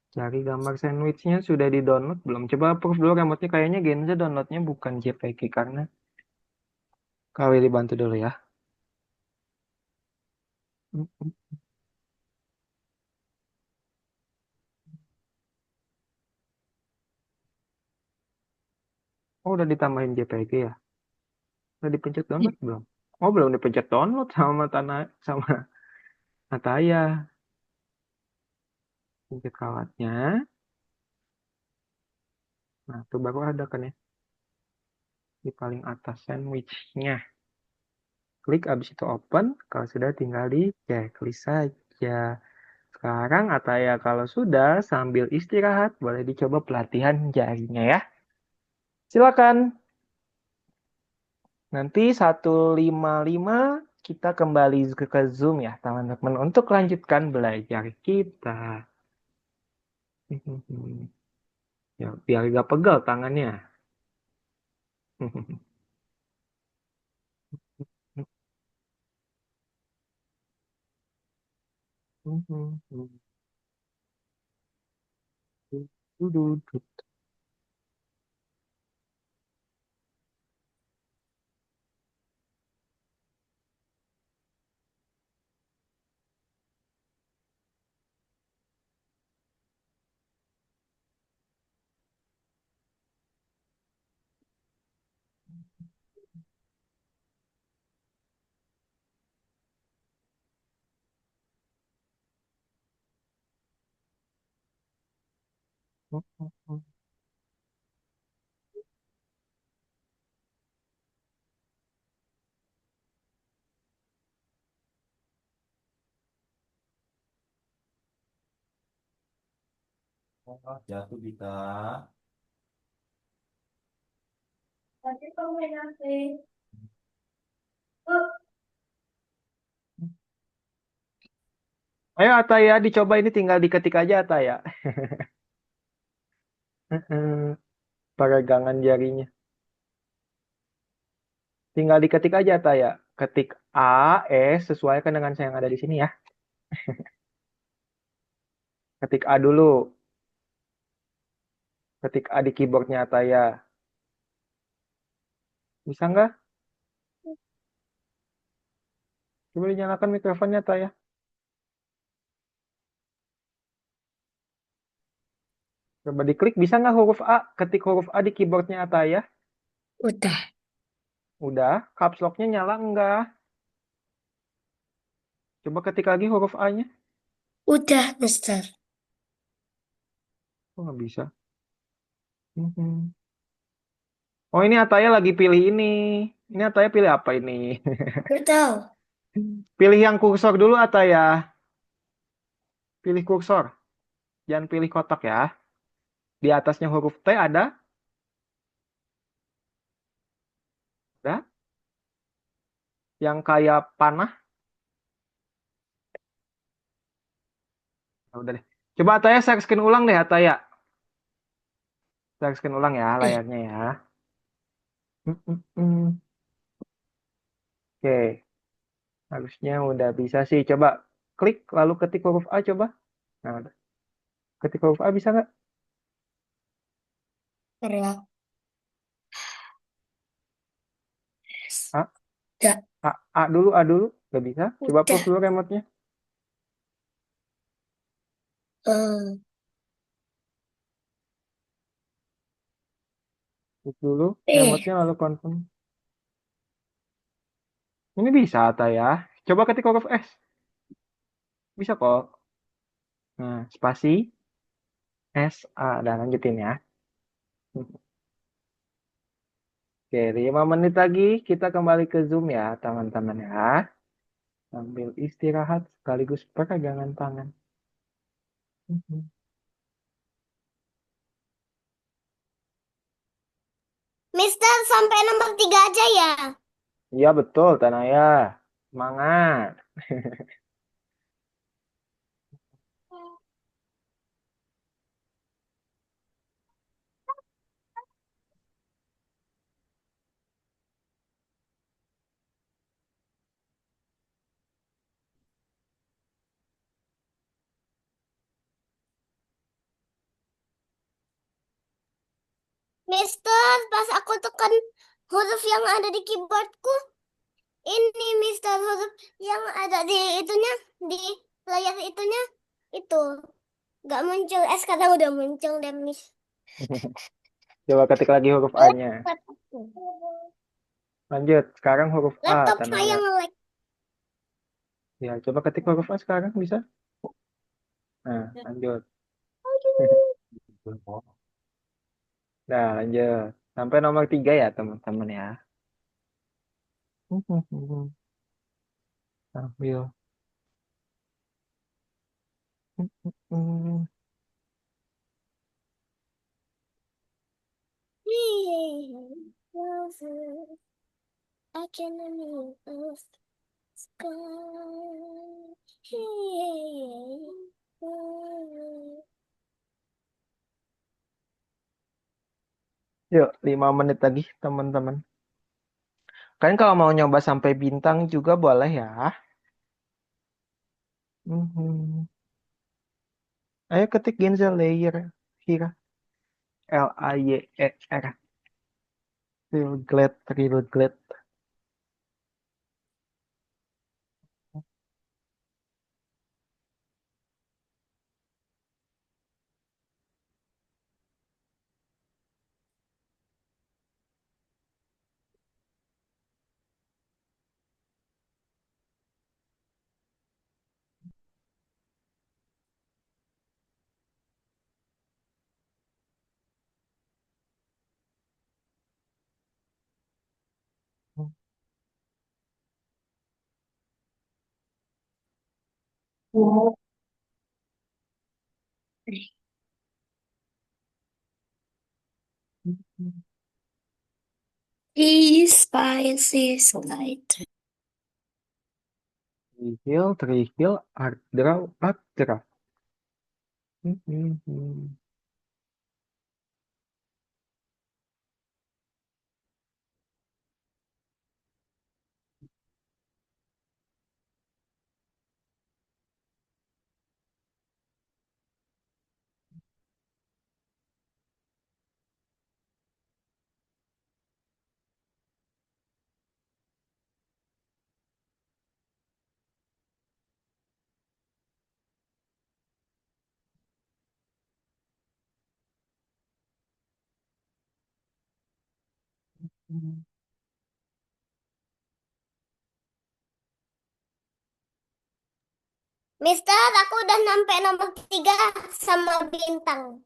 Cari gambar sandwichnya sudah di-download belum? Coba approve dulu remote-nya. Kayaknya Genza downloadnya bukan JPG karena KW dibantu dulu ya. Oh, udah ditambahin JPG ya? Udah dipencet download belum? Oh, belum dipencet download sama Ataya. Pencet kawatnya. Nah, tuh baru ada kan ya di paling atas sandwichnya. Klik abis itu open. Kalau sudah tinggal di checklist saja. Sekarang Ataya kalau sudah sambil istirahat boleh dicoba pelatihan jarinya ya. Silakan. Nanti 155 kita kembali ke Zoom ya teman-teman untuk lanjutkan belajar kita. Ya, biar gak pegal tangannya. Oh, jatuh kita. Tadi kamu main apa? Ayo Ataya, dicoba ini tinggal diketik aja Ataya. Peregangan jarinya. Tinggal diketik aja Ataya. Ketik A, S, sesuaikan dengan yang ada di sini ya. Ketik A dulu. Ketik A di keyboardnya Ataya. Bisa nggak? Coba dinyalakan mikrofonnya Ataya. Coba diklik, bisa nggak huruf A? Ketik huruf A di keyboardnya Ataya. Udah, Udah, caps lock-nya nyala nggak? Coba ketik lagi huruf A-nya. udah, Mister. Oh, nggak bisa. Mhm. Oh, ini Ataya lagi pilih ini. Ini Ataya pilih apa ini? Gak tahu. Pilih yang kursor dulu Ataya. Pilih kursor. Jangan pilih kotak ya. Di atasnya huruf T ada? Ada? Yang kayak panah? Nah, udah deh. Coba Ataya share screen ulang deh Ataya. Share screen ulang ya layarnya ya. Oke. Harusnya udah bisa sih. Coba klik lalu ketik huruf A coba. Nah, udah. Ketik huruf A bisa nggak? Ya. A, Udah, A dulu, A dulu. Nggak bisa. Coba udah. push dulu remote-nya. Hmm. Push dulu Eh, remote-nya lalu confirm. Ini bisa Ataya. Coba ketik huruf S. Bisa kok. Nah, spasi S A dan lanjutin ya. Oke, 5 menit lagi kita kembali ke Zoom ya, teman-teman ya. Sambil istirahat sekaligus peregangan tangan. Mister sampai nomor 3 aja ya. Iya betul, Tanaya. Semangat. Mister, pas aku tekan huruf yang ada di keyboardku, ini Mister huruf yang ada di itunya, di layar itunya, itu nggak muncul S karena udah muncul deh Miss. Coba ketik lagi huruf A-nya. Lanjut, sekarang huruf A, Laptop Tanaya. saya nge-lag. Ya, coba ketik huruf A sekarang bisa? Nah, lanjut. Nah, lanjut. Sampai nomor 3 ya, teman-teman ya. Ambil. I can move sky. Yuk, 5 menit lagi, teman-teman. Kalian kalau mau nyoba sampai bintang juga boleh ya. Mhm. Ayo ketik Genza layer here. Layer. Real glad, real glad. Spicy slide. Trivial, art draw, art draw. Mhm. Mister, aku udah nyampe nomor 3 sama bintang.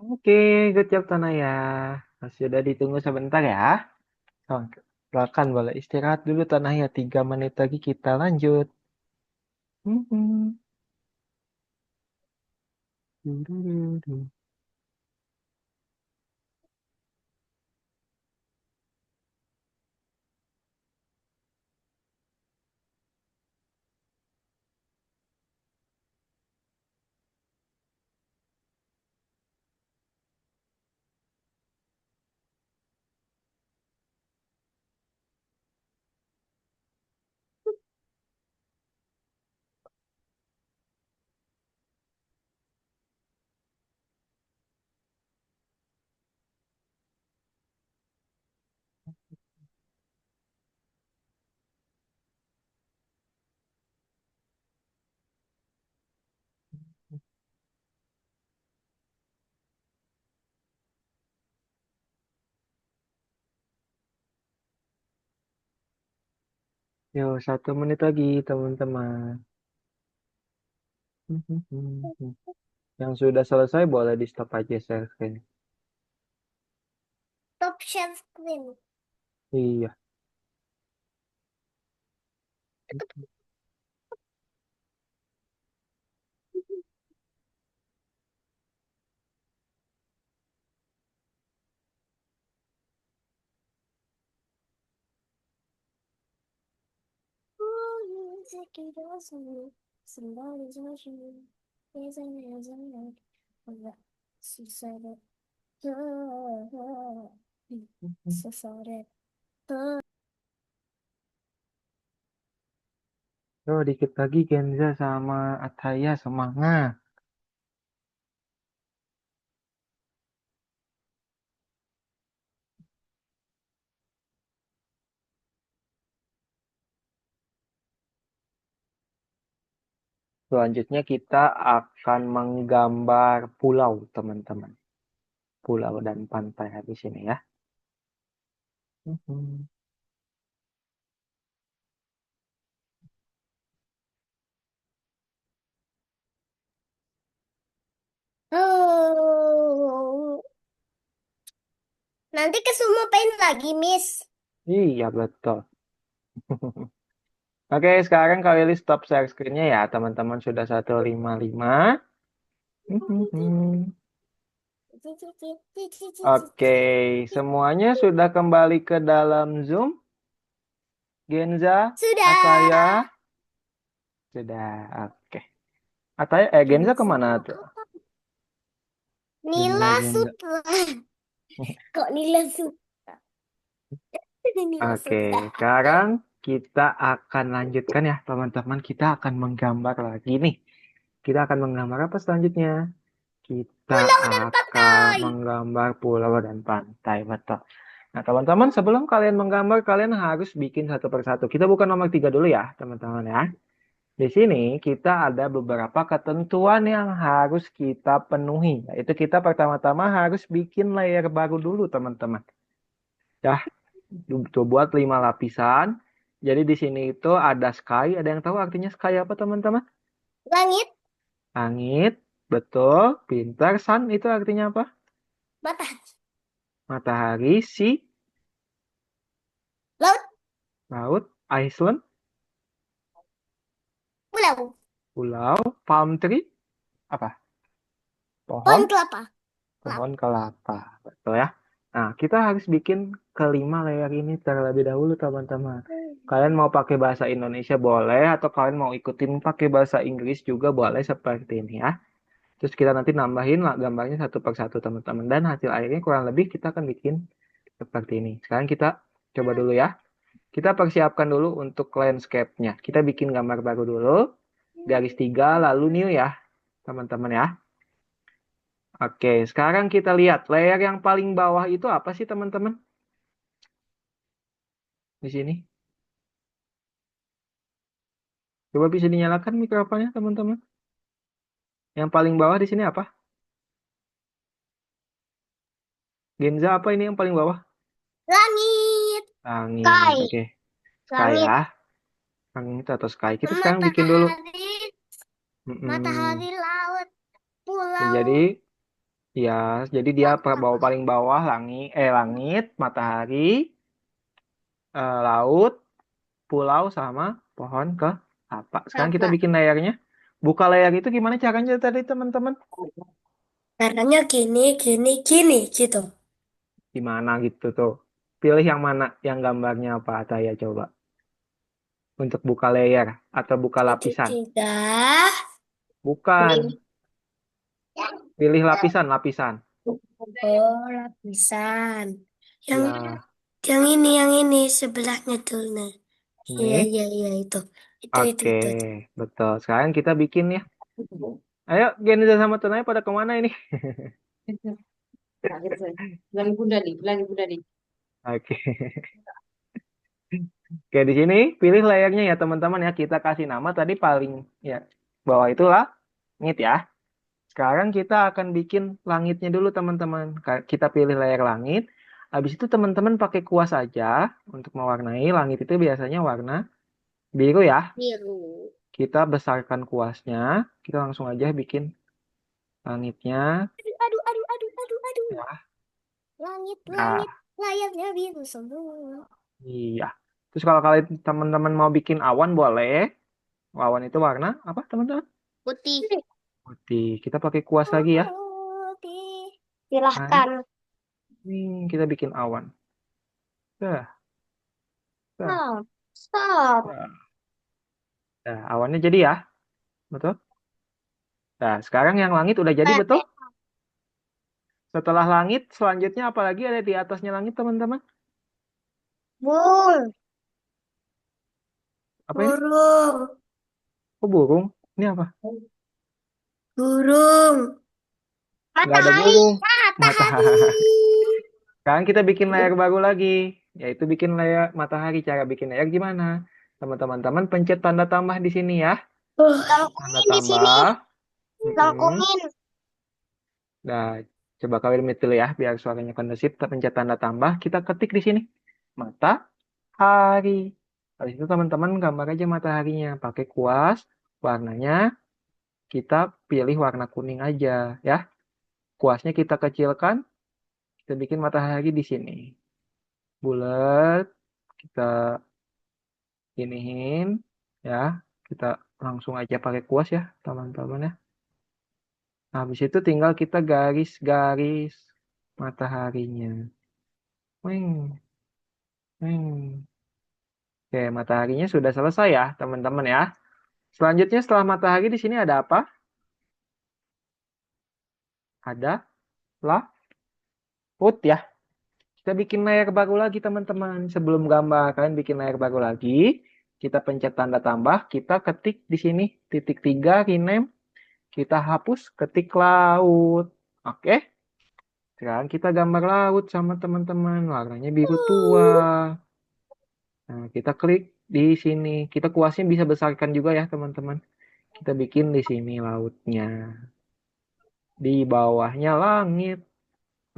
Oke, good job Tanaya. Masih udah ditunggu sebentar ya. Oh, silakan boleh istirahat dulu Tanaya. 3 menit lagi kita lanjut. Mhm. Yo, 1 menit lagi teman-teman. Yang sudah selesai boleh di stop aja share screen. Top share screen. Iya. Somebody's watching. Isn't it? Susah deh. Susah deh. Yo, dikit lagi Genza sama Ataya semangat. Selanjutnya kita akan menggambar pulau, teman-teman. pulau dan pantai habis ini ya. Mhm. Oh, nanti ke Sumo Pain lagi, Miss. Iya, betul. Oke, sekarang Kak Willy stop share screen-nya ya. Teman-teman sudah 155. Mhm. Oke, semuanya sudah kembali ke dalam Zoom. Genza, Sudah. Ataya, sudah. Oke. Ataya, Genza kemana tuh? Nila Genza. Supra. Kok Nila Supra? Nila Oke, Supra. sekarang kita akan lanjutkan ya, teman-teman. Kita akan menggambar lagi nih. Kita akan menggambar apa selanjutnya? Kita Pulau dan akan pantai. menggambar pulau dan pantai, betul. Nah, teman-teman, sebelum kalian menggambar, kalian harus bikin satu persatu. Kita bukan nomor 3 dulu ya, teman-teman ya. Di sini kita ada beberapa ketentuan yang harus kita penuhi. Yaitu kita pertama-tama harus bikin layer baru dulu, teman-teman. Ya, tuh buat 5 lapisan. Jadi di sini itu ada sky. Ada yang tahu artinya sky apa, teman-teman? Langit. Langit, betul. Pintar. Sun itu artinya apa? Matahari. Matahari, sea, Laut. laut, Iceland, Pulau. pulau, palm tree, apa? Pohon Pohon, kelapa. pohon kelapa. Betul ya. Nah, kita harus bikin kelima layer ini terlebih dahulu, teman-teman. Kalian mau pakai bahasa Indonesia boleh, atau kalian mau ikutin pakai bahasa Inggris juga boleh seperti ini ya. Terus kita nanti nambahin lah gambarnya satu per satu, teman-teman. Dan hasil akhirnya kurang lebih kita akan bikin seperti ini. Sekarang kita coba dulu ya. Kita persiapkan dulu untuk landscape-nya. Kita bikin gambar baru dulu. Garis 3, lalu new ya, teman-teman ya. Oke, sekarang kita lihat layer yang paling bawah itu apa sih, teman-teman? Di sini. Coba bisa dinyalakan mikrofonnya, teman-teman. Yang paling bawah di sini apa? Genza, apa ini yang paling bawah? Langit. Langit. Sky. Oke. Sky Langit. ya. Langit atau sky. Kita sekarang bikin dulu. Matahari, laut, Oke, pulau. jadi dia bawah paling bawah langit, matahari, laut, pulau sama pohon kelapa. Sekarang kita Kelapa. bikin layarnya. Buka layar itu gimana caranya tadi, teman-teman? Caranya gini, gini, gini, gitu. Gimana gitu tuh? Pilih yang mana? Yang gambarnya apa? Ataya coba. Untuk buka layer atau buka Jadi lapisan. tidak. Bukan. Pilih lapisan. Oh, lapisan. Yang Ya, yang ini sebelahnya tuh. Nah. Iya, ini. iya, iya, itu. Oke, Itu. betul. Sekarang kita bikin ya. Ayo, Geniza sama Tunai pada kemana ini? Langit bunda nih. Oke. Oke, di sini pilih layarnya ya, teman-teman ya. Kita kasih nama tadi paling ya bawah itulah langit ya. Sekarang kita akan bikin langitnya dulu, teman-teman. Kita pilih layar langit. Habis itu teman-teman pakai kuas aja untuk mewarnai. Langit itu biasanya warna biru ya. Biru. Kita besarkan kuasnya. Kita langsung aja bikin langitnya. Aduh. Ya. Langit, Nah, layarnya biru semua. iya. Terus kalau kalian teman-teman mau bikin awan boleh. Awan itu warna apa, teman-teman? Putih. Putih. Kita pakai kuas lagi ya. Putih. Nah, Silahkan. ini kita bikin awan. Dah, dah, Stop. dah. Nah, awannya jadi ya. Betul? Nah, sekarang yang langit udah jadi, betul? Setelah langit, selanjutnya apalagi ada di atasnya langit, teman-teman? Bung. Apa ini? Burung. Oh, burung. Ini apa? Burung. Nggak ada Matahari. burung. Matahari. Sekarang kita bikin layar baru lagi. Yaitu bikin layar matahari. Cara bikin layar gimana? Teman-teman pencet tanda tambah di sini ya. Tanda Lengkungin di sini. tambah. Lengkungin. Nah, Coba kalian lihat dulu ya, biar suaranya kondusif. Kita pencet tanda tambah, kita ketik di sini. Matahari. Habis itu teman-teman gambar aja mataharinya. Pakai kuas, warnanya kita pilih warna kuning aja ya. Kuasnya kita kecilkan, kita bikin matahari di sini. Bulat, kita iniin ya. Kita langsung aja pakai kuas ya, teman-teman ya. Habis itu tinggal kita garis-garis mataharinya. Wing, wing. Oke, mataharinya sudah selesai ya, teman-teman ya. Selanjutnya setelah matahari di sini ada apa? Ada laut ya. Kita bikin layar baru lagi, teman-teman. Sebelum gambar, kalian bikin layar baru lagi. Kita pencet tanda tambah, kita ketik di sini titik 3 rename. Kita hapus, ketik laut. Oke. Sekarang kita gambar laut sama teman-teman. Warnanya biru tua. Nah, kita klik di sini. Kita kuasnya bisa besarkan juga ya, teman-teman. Kita bikin di sini lautnya. Di bawahnya langit.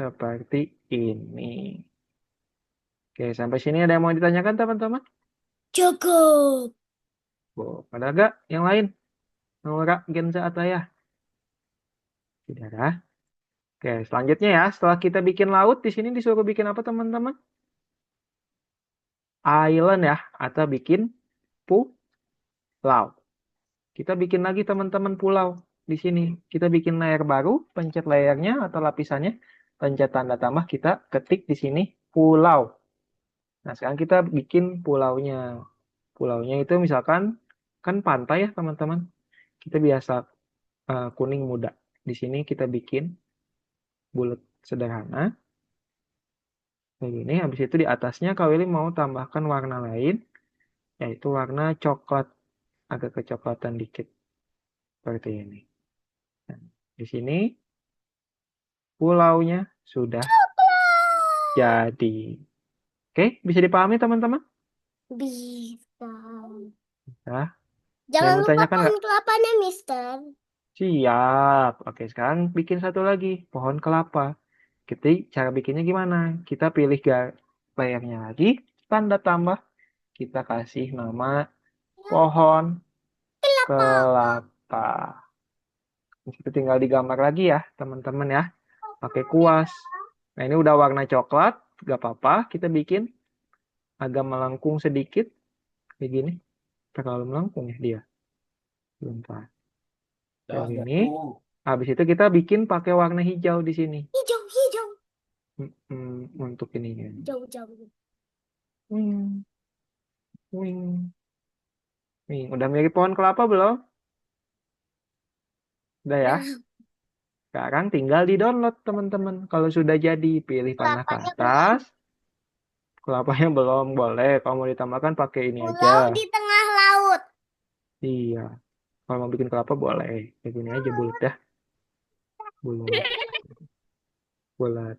Seperti ini. Oke, sampai sini ada yang mau ditanyakan, teman-teman? Cukup. Ada nggak yang lain? Nora, Genza, Ataya? Tidak ada. Oke, selanjutnya ya. Setelah kita bikin laut, di sini disuruh bikin apa, teman-teman? Island ya. Atau bikin pulau. Kita bikin lagi, teman-teman, pulau. Di sini. Kita bikin layar baru. Pencet layarnya atau lapisannya. Pencet tanda tambah. Kita ketik di sini pulau. Nah, sekarang kita bikin pulaunya. Pulaunya itu misalkan kan pantai ya, teman-teman. Kita biasa kuning muda. Di sini kita bikin bulat sederhana. Kayak gini. Habis itu di atasnya Kak Willy mau tambahkan warna lain. Yaitu warna coklat. Agak kecoklatan dikit. Seperti ini. Nah, di sini pulaunya sudah jadi. Oke, bisa dipahami teman-teman? Bisa. Nah, ada Jangan yang mau lupa tanyakan nggak? pohon kelapanya, Mister. Siap. Oke, sekarang bikin satu lagi. Pohon kelapa. Kita cara bikinnya gimana? Kita pilih layarnya lagi. Tanda tambah. Kita kasih nama pohon kelapa. Itu tinggal digambar lagi ya, teman-teman ya. Pakai kuas. Nah, ini udah warna coklat. Gak apa-apa. Kita bikin agak melengkung sedikit. Kayak gini. Terlalu melengkung ya dia. Bentar. Kayak gini. Habis itu kita bikin pakai warna hijau di sini. Hijau, hijau. Untuk ininya. Hijau, hijau. Wing, wing, wing. Udah mirip pohon kelapa belum? Udah ya. Sekarang tinggal di-download, teman-teman. Kalau sudah jadi, pilih panah ke Kelapanya atas. Kelapanya belum boleh. Kalau mau ditambahkan pakai ini aja. pulau di tengah laut. Iya. Kalau mau bikin kelapa boleh. Kayak gini aja bulat ya. Bulat. Bulat.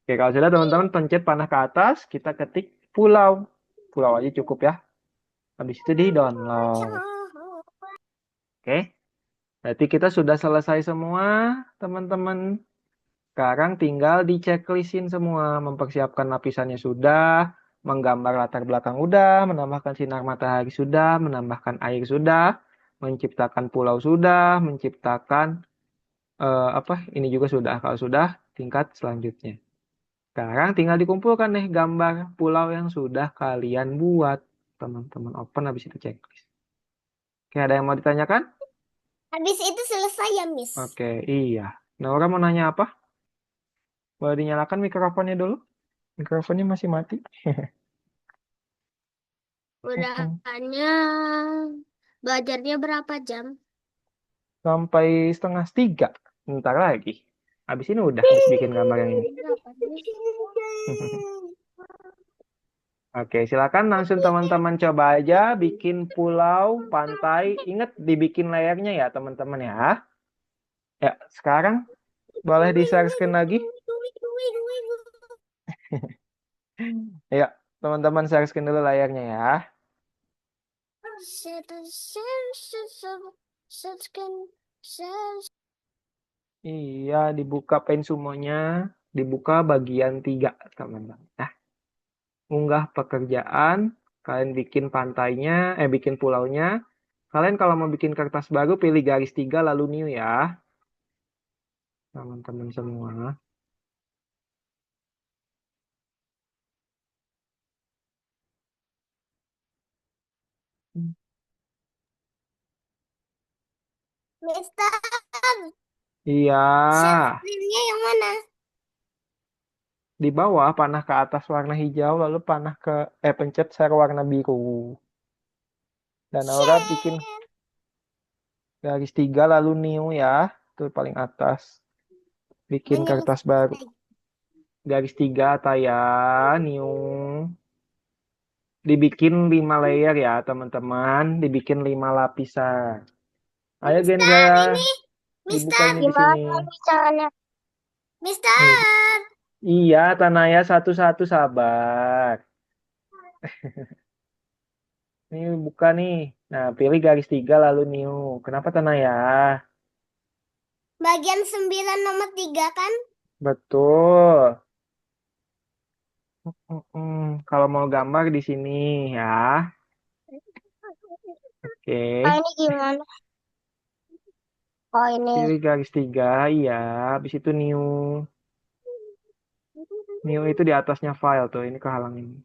Oke, kalau sudah teman-teman pencet panah ke atas, kita ketik pulau. Pulau aja cukup ya. Habis itu di-download. Oke. Berarti kita sudah selesai semua, teman-teman. Sekarang tinggal di checklistin semua. Mempersiapkan lapisannya sudah, menggambar latar belakang udah, menambahkan sinar matahari sudah, menambahkan air sudah, menciptakan pulau sudah, menciptakan ini juga sudah. Kalau sudah, tingkat selanjutnya. Sekarang tinggal dikumpulkan nih gambar pulau yang sudah kalian buat. Teman-teman open habis itu checklist. Oke, ada yang mau ditanyakan? Habis itu selesai ya, Miss. Oke, iya. Naura mau nanya apa? Boleh dinyalakan mikrofonnya dulu? Mikrofonnya masih mati. Udahannya belajarnya berapa jam? Sampai 2:30. Bentar lagi. Habis ini udah habis bikin gambar yang ini. Berapa, Miss? Oke, silakan langsung teman-teman coba aja bikin pulau, pantai. Ingat dibikin layarnya ya, teman-teman ya. Ya, sekarang boleh di-share screen lagi. Ya, teman-teman share screen dulu layarnya ya. Share, share, share, share, share, share. Iya, dibuka pensumonya, dibuka bagian 3, teman-teman. Nah, unggah pekerjaan, kalian bikin pantainya, bikin pulaunya. Kalian kalau mau bikin kertas baru, pilih garis 3 lalu new ya, teman-teman semua. Mister, Iya, share screen-nya yang mana? di bawah panah ke atas warna hijau, lalu panah ke pencet share warna biru. Dan Aura bikin Share. garis 3 lalu new ya, itu paling atas. Bikin Ini kertas baru. Garis 3 Taya, new. Dibikin 5 layer ya, teman-teman. Dibikin 5 lapisan. Ayo Genza, Mister, ini. dibuka Mister. ini di sini. Caranya? Nih, Mister. iya, Tanaya satu-satu sabar. Ini buka nih. Nah, pilih garis 3 lalu new. Kenapa Tanaya? Bagian 9 nomor 3 kan? Betul. Kalau mau gambar di sini ya. Oke. Ini gimana? Oh, ini. Pilih garis 3, iya. Habis itu new. New itu di atasnya file tuh. Ini kehalang ini.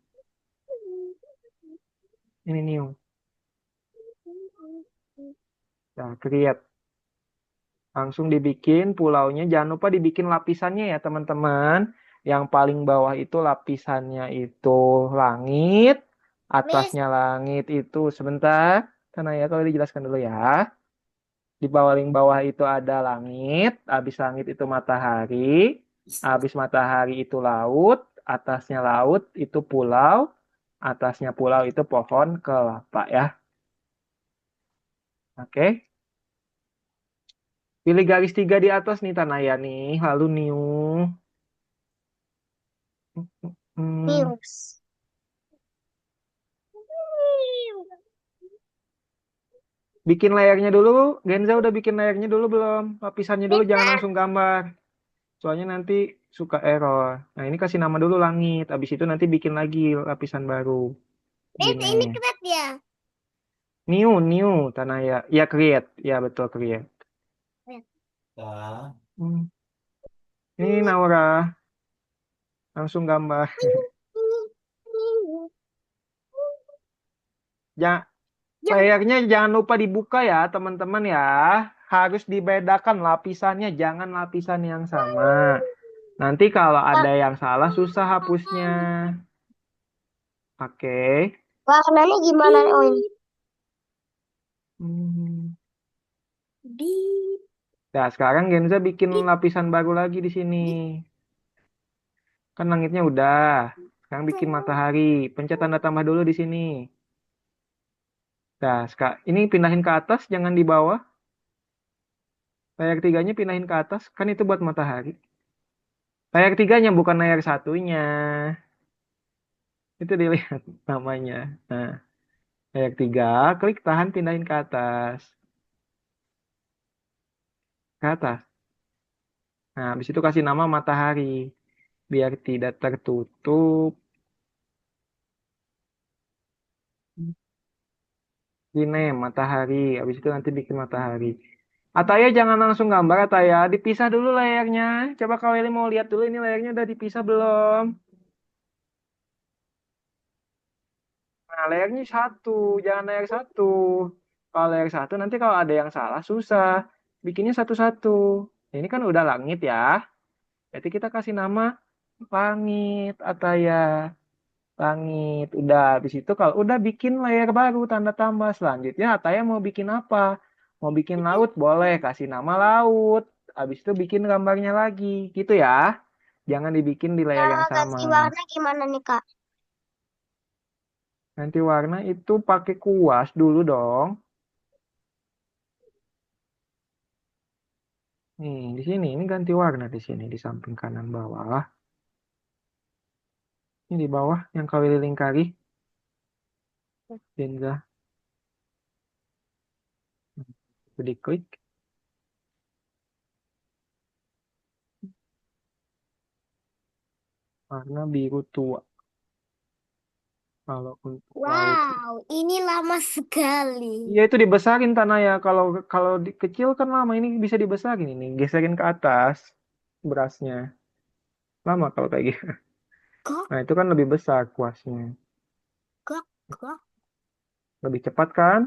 Ini new. Nah, create. Langsung dibikin pulaunya. Jangan lupa dibikin lapisannya ya teman-teman. Yang paling bawah itu lapisannya itu langit. Miss, Atasnya langit itu sebentar. Karena ya kalau dijelaskan dulu ya. Di paling bawah itu ada langit. Habis langit itu matahari. Habis matahari itu laut. Atasnya laut itu pulau. Atasnya pulau itu pohon kelapa ya. Oke. Pilih garis 3 di atas nih Tanaya nih. Lalu new. Hmm, news. bikin layarnya dulu. Genza udah bikin layarnya dulu belum? Lapisannya dulu jangan Mister, langsung gambar. Soalnya nanti suka error. Nah ini kasih nama dulu langit. Habis itu nanti bikin lagi lapisan baru. Gini. ini keren ya. New Tanaya. Ya create. Ya betul create. Nah, Hmm. Ini Naura. Langsung gambar. Ya, layarnya jangan lupa dibuka ya teman-teman ya. Harus dibedakan lapisannya. Jangan lapisan yang sama. Nanti kalau ada yang salah susah hapusnya. Oke. Warnanya gimana? Oh, ini. Hmm. Nah, sekarang Genza bikin lapisan baru lagi di sini. Kan langitnya udah. Sekarang bikin matahari. Pencet tanda tambah dulu di sini. Nah, ini pindahin ke atas, jangan di bawah. Layar 3-nya pindahin ke atas. Kan itu buat matahari. Layar 3-nya bukan layar satunya. Itu dilihat namanya. Nah, layar 3, klik tahan pindahin ke atas. Ke atas. Nah, habis itu kasih nama matahari. Biar tidak tertutup. Ini matahari. Habis itu nanti bikin matahari. Ataya jangan langsung gambar Ataya. Dipisah dulu layarnya. Coba Kak Welly mau lihat dulu ini layarnya udah dipisah belum? Nah, layarnya satu. Jangan layar satu. Kalau layar satu nanti kalau ada yang salah susah. Bikinnya satu-satu. Ini kan udah langit ya. Jadi kita kasih nama langit Ataya. Langit. Udah habis itu kalau udah bikin layar baru tanda tambah selanjutnya Ataya mau bikin apa? Mau bikin laut boleh kasih nama laut. Habis itu bikin gambarnya lagi. Gitu ya. Jangan dibikin di layar yang sama. Ganti warna gimana nih, Kak? Nanti warna itu pakai kuas dulu dong. Nih, di sini ini ganti warna di sini di samping kanan bawah. Ini di bawah yang kau lingkari. Denza. Itu diklik. Warna biru tua. Kalau untuk laut. Wow, ini lama sekali. Iya itu dibesarin tanah ya. Kalau kalau kecil kan lama. Ini bisa dibesarin ini. Geserin ke atas berasnya. Lama kalau kayak gitu. Kok, Nah itu kan lebih besar kuasnya. kok, kok. Lebih cepat kan?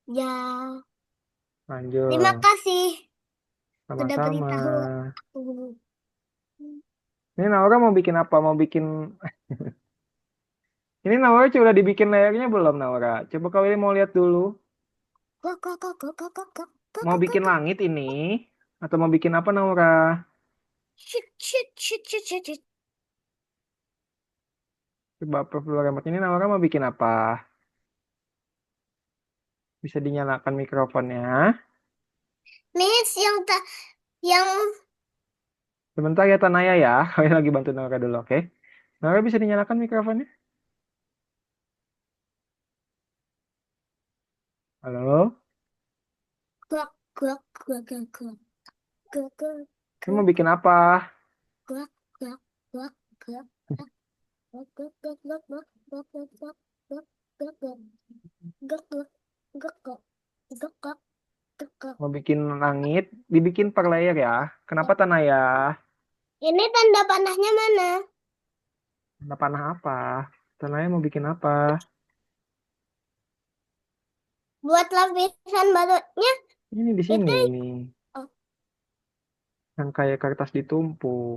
Ya, terima Lanjut. kasih sudah Sama-sama. beritahu aku. Ini Naura mau bikin apa? Mau bikin... Ini Naura sudah dibikin layarnya belum Naura? Coba kau ini mau lihat dulu. Kok, kok, kok, kok, kok, kok, kok, kok, Mau kok, bikin kok. langit ini? Atau mau bikin apa Naura? Shit, shit, shit, shit, shit, shit. Coba profil remote ini Naura mau bikin apa? Bisa dinyalakan mikrofonnya. Miss, yang Sebentar ya Tanaya ya. Kau lagi bantu Naura dulu, oke? Naura bisa dinyalakan mikrofonnya? Halo? kok, kok, kok, kok, kok, kok, kok, Ini mau kok, bikin apa? kok, kok, kok, kok. Gok, gok, gok, gok, gok, gok, gok, gok, gok, gok, gok. Gok, gok, gok, gok. Gok, gok, gok, gok. Mau bikin langit? Dibikin per layer ya. Kenapa Tanaya? Ini tanda panahnya mana? Tanda panah apa? Tanaya mau bikin apa? Buat lapisan barunya Ini di itu. sini ini. Oh, Yang kayak kertas ditumpuk.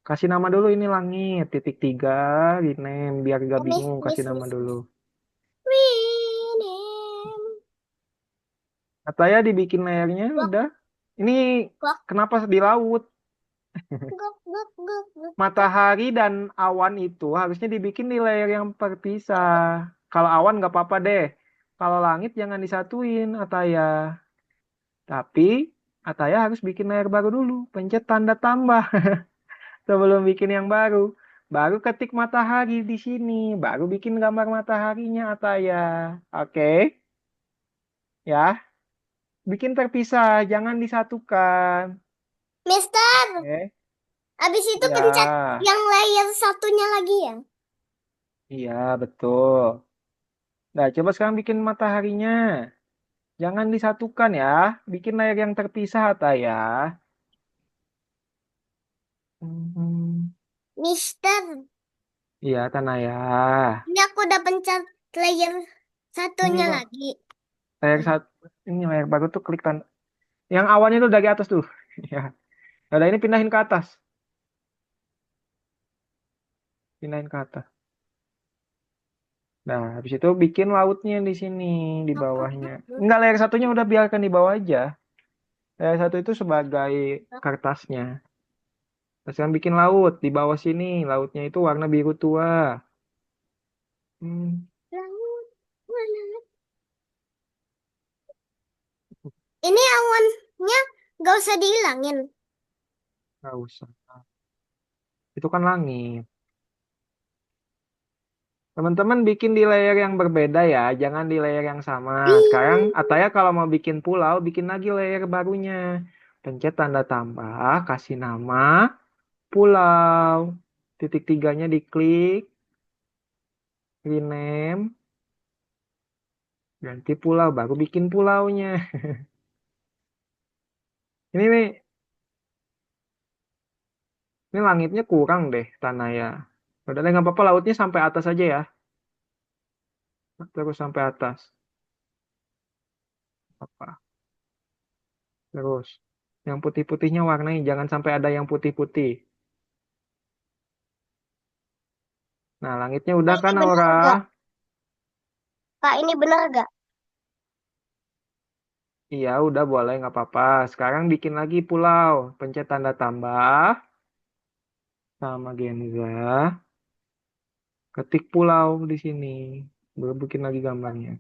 Kasih nama dulu ini langit. Titik tiga, rename. Biar gak miss, bingung. Kasih miss, nama miss, dulu. miss. Rename. Ataya dibikin layarnya Gok, udah. Ini gok, kenapa di laut? gok, gok, gok, gok, gok. Matahari dan awan itu harusnya dibikin di layer yang terpisah. Kalau awan nggak apa-apa deh. Kalau langit jangan disatuin, Ataya. Tapi Ataya harus bikin layer baru dulu. Pencet tanda tambah sebelum bikin yang baru. Baru ketik matahari di sini. Baru bikin gambar mataharinya, Ataya. Oke, ya. Bikin terpisah, jangan disatukan. Mister, Oke. abis itu pencet Ya, yang layer satunya lagi ya. iya betul. Nah, coba sekarang bikin mataharinya. Jangan disatukan ya. Bikin layar yang terpisah, Ataya. Hmm, Mister, iya, Tanaya. ini aku udah pencet layer Ini satunya Pak, lagi. layar satu. Ini layar baru tuh klik tanda. Yang awannya tuh dari atas tuh. Ya. Ada ini pindahin ke atas. Pindahin ke atas. Nah, habis itu bikin lautnya di sini, di Gok, gok, bawahnya. gok, gok. Enggak, layar satunya udah biarkan di bawah aja. Layar satu itu sebagai kertasnya. Terus sekarang bikin laut di bawah sini. Lautnya itu warna biru tua. Hmm, Laut, warna. Ini awannya gak usah dihilangin. nggak usah. Itu kan langit. Teman-teman bikin di layer yang berbeda ya, jangan di layer yang sama. Sekarang Bing. Ataya kalau mau bikin pulau, bikin lagi layer barunya. Pencet tanda tambah, kasih nama pulau. Titik tiganya diklik, rename, ganti pulau, baru bikin pulaunya. Ini nih, ini langitnya kurang deh Tanaya. Udah deh, nggak apa-apa lautnya sampai atas aja ya. Terus sampai atas. Apa? Terus. Yang putih-putihnya warnai, jangan sampai ada yang putih-putih. Nah, langitnya udah Kak, kan, ini benar Aura? gak? Kak, ini benar gak? Iya, udah boleh, nggak apa-apa. Sekarang bikin lagi pulau. Pencet tanda tambah sama Genza. Ketik pulau di sini. Baru bikin lagi gambarnya.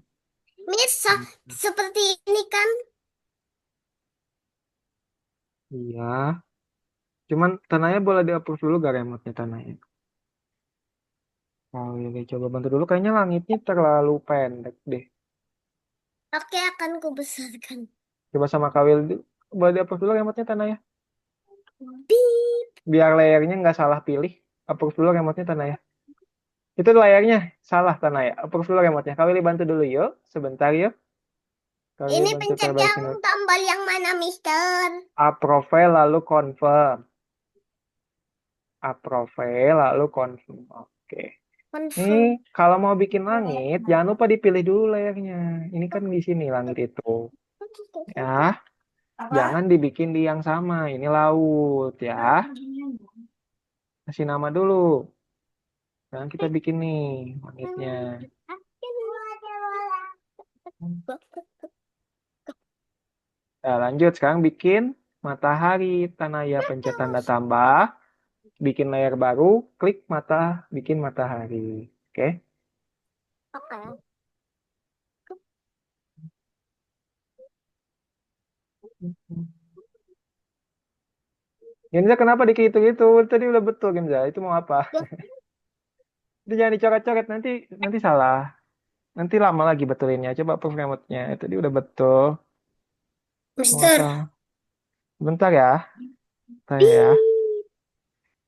Bisa seperti ini kan? Iya. Cuman tanahnya boleh di-approve dulu gak remote-nya tanahnya? Oh iya, oke. Coba bantu dulu. Kayaknya langitnya terlalu pendek deh. Oke, akan kubesarkan. Coba sama Kawil. Boleh di-approve dulu remote-nya tanahnya? Bip. Biar layernya nggak salah pilih. Approve dulu remote-nya Tanaya. Itu layarnya salah Tanaya. Approve dulu remote-nya. Kak Willy bantu dulu yuk. Sebentar yuk. Kak Willy Ini bantu pencet perbaikin yang dulu. tombol yang mana, Mister? Approve lalu confirm. Approve lalu confirm. Oke. Ini Confirm. kalau mau bikin langit, jangan lupa dipilih dulu layarnya. Ini kan di sini langit itu. Ya, jangan dibikin di yang sama. Ini laut ya. Kasih nama dulu. Sekarang kita bikin nih langitnya. Nah, lanjut sekarang bikin matahari. Tanaya pencet tanda tambah. Bikin layar baru. Klik bikin matahari. Oke. Oke. Genza kenapa dihitung itu? Tadi udah betul Genza. Itu mau apa? Itu jangan dicoret-coret nanti salah. Nanti lama lagi betulinnya. Coba proof remote-nya. Tadi udah betul. Mau Mister, apa? Bentar ya. Bentar ya.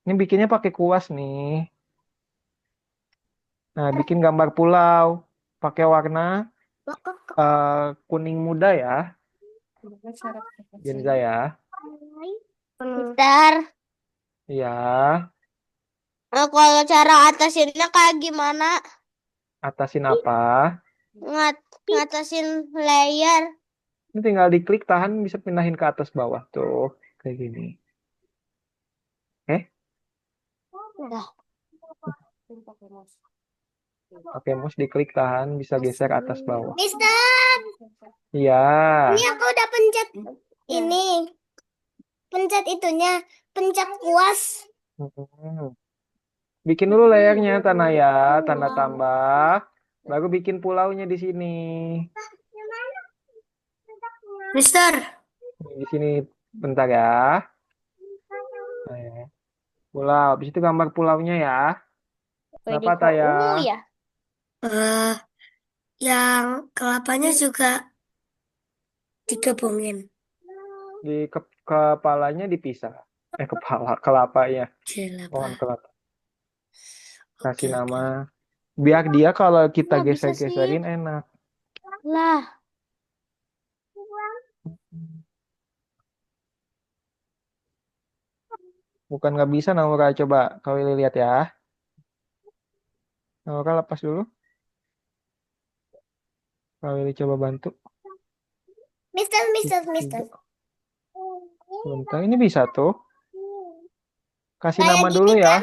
Ini bikinnya pakai kuas nih. Nah, bikin gambar pulau. Pakai warna kuning muda ya. Genza ya. Mister, Iya. kalau cara atasinnya kayak gimana? Atasin apa? Ngatasin layer. Ini tinggal diklik tahan bisa pindahin ke atas bawah tuh. Kayak gini. Udah. Pakai mouse diklik tahan bisa geser atas bawah. Mister, Iya. ini aku udah pencet ini. Pencet itunya, pencet kuas. Hmm. Bikin dulu layarnya Tanaya, tanda tambah. Baru bikin pulaunya di sini. Mister, Di sini bentar ya. Nah, ya. Pulau. Habis itu gambar pulaunya ya. Kenapa Taya? Ungu ya? eh yang kelapanya juga digabungin. Di kepalanya dipisah. Kepala, kelapanya. Pohon Jelapa. kelapa. Oke, Kasih oke. nama. Biar dia kalau kita Nggak bisa sih. geser-geserin enak. Lah. Bukan nggak bisa Naura. Coba kau lihat ya. Naura lepas dulu. Kau coba bantu. Mister. Bentar, ini bisa tuh. Kasih Kayak nama gini dulu ya. kan?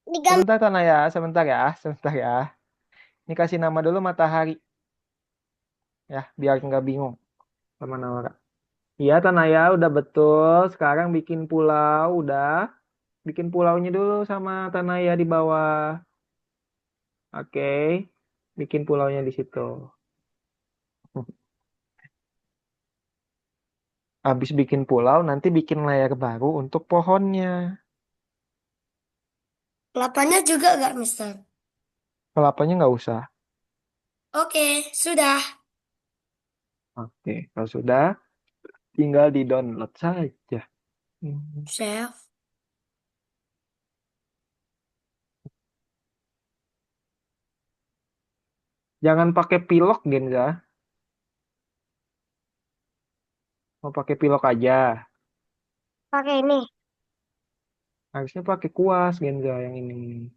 Digambar. Sebentar Tanaya, sebentar ya. Ini kasih nama dulu matahari. Ya, biar nggak bingung sama Naura. Iya Tanaya, udah betul. Sekarang bikin pulau, udah. Bikin pulaunya dulu sama Tanaya di bawah. Oke. Bikin pulaunya di situ. Habis bikin pulau, nanti bikin layar baru untuk pohonnya. Kelapanya juga nggak, Mister? Kelapanya nggak usah. Oke, sudah. Oke, kalau sudah, tinggal di-download saja. Chef. Jangan pakai pilok, Genza. Mau pakai pilok aja. Pakai ini. Harusnya pakai kuas, Genza, yang ini.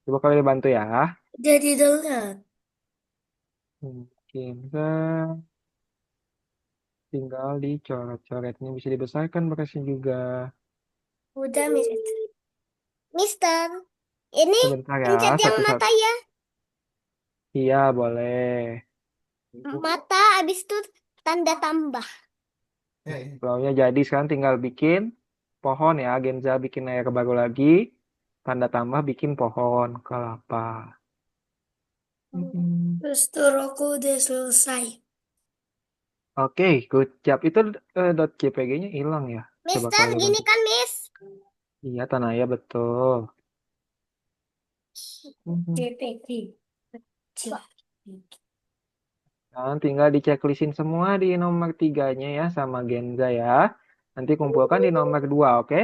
Coba kalian bantu ya. Jadi download. Genza, tinggal dicoret-coretnya. Bisa dibesarkan bekasnya juga. Udah, Mister. Mister, ini Sebentar ya, pencet yang satu-satu. mata ya. Iya, boleh. Mata, habis itu tanda tambah. Pulaunya jadi, sekarang tinggal bikin pohon ya. Genza bikin layar baru lagi. Tanda tambah bikin pohon kelapa. Mister, aku udah selesai. Oke, good job. Itu .jpg-nya hilang ya. Coba Mister, kalian gini bantu. kan, Miss? Iya, Tanaya betul. JPG. Nah, tinggal diceklist semua di nomor 3-nya ya sama Genza ya. Nanti kumpulkan di nomor 2, oke?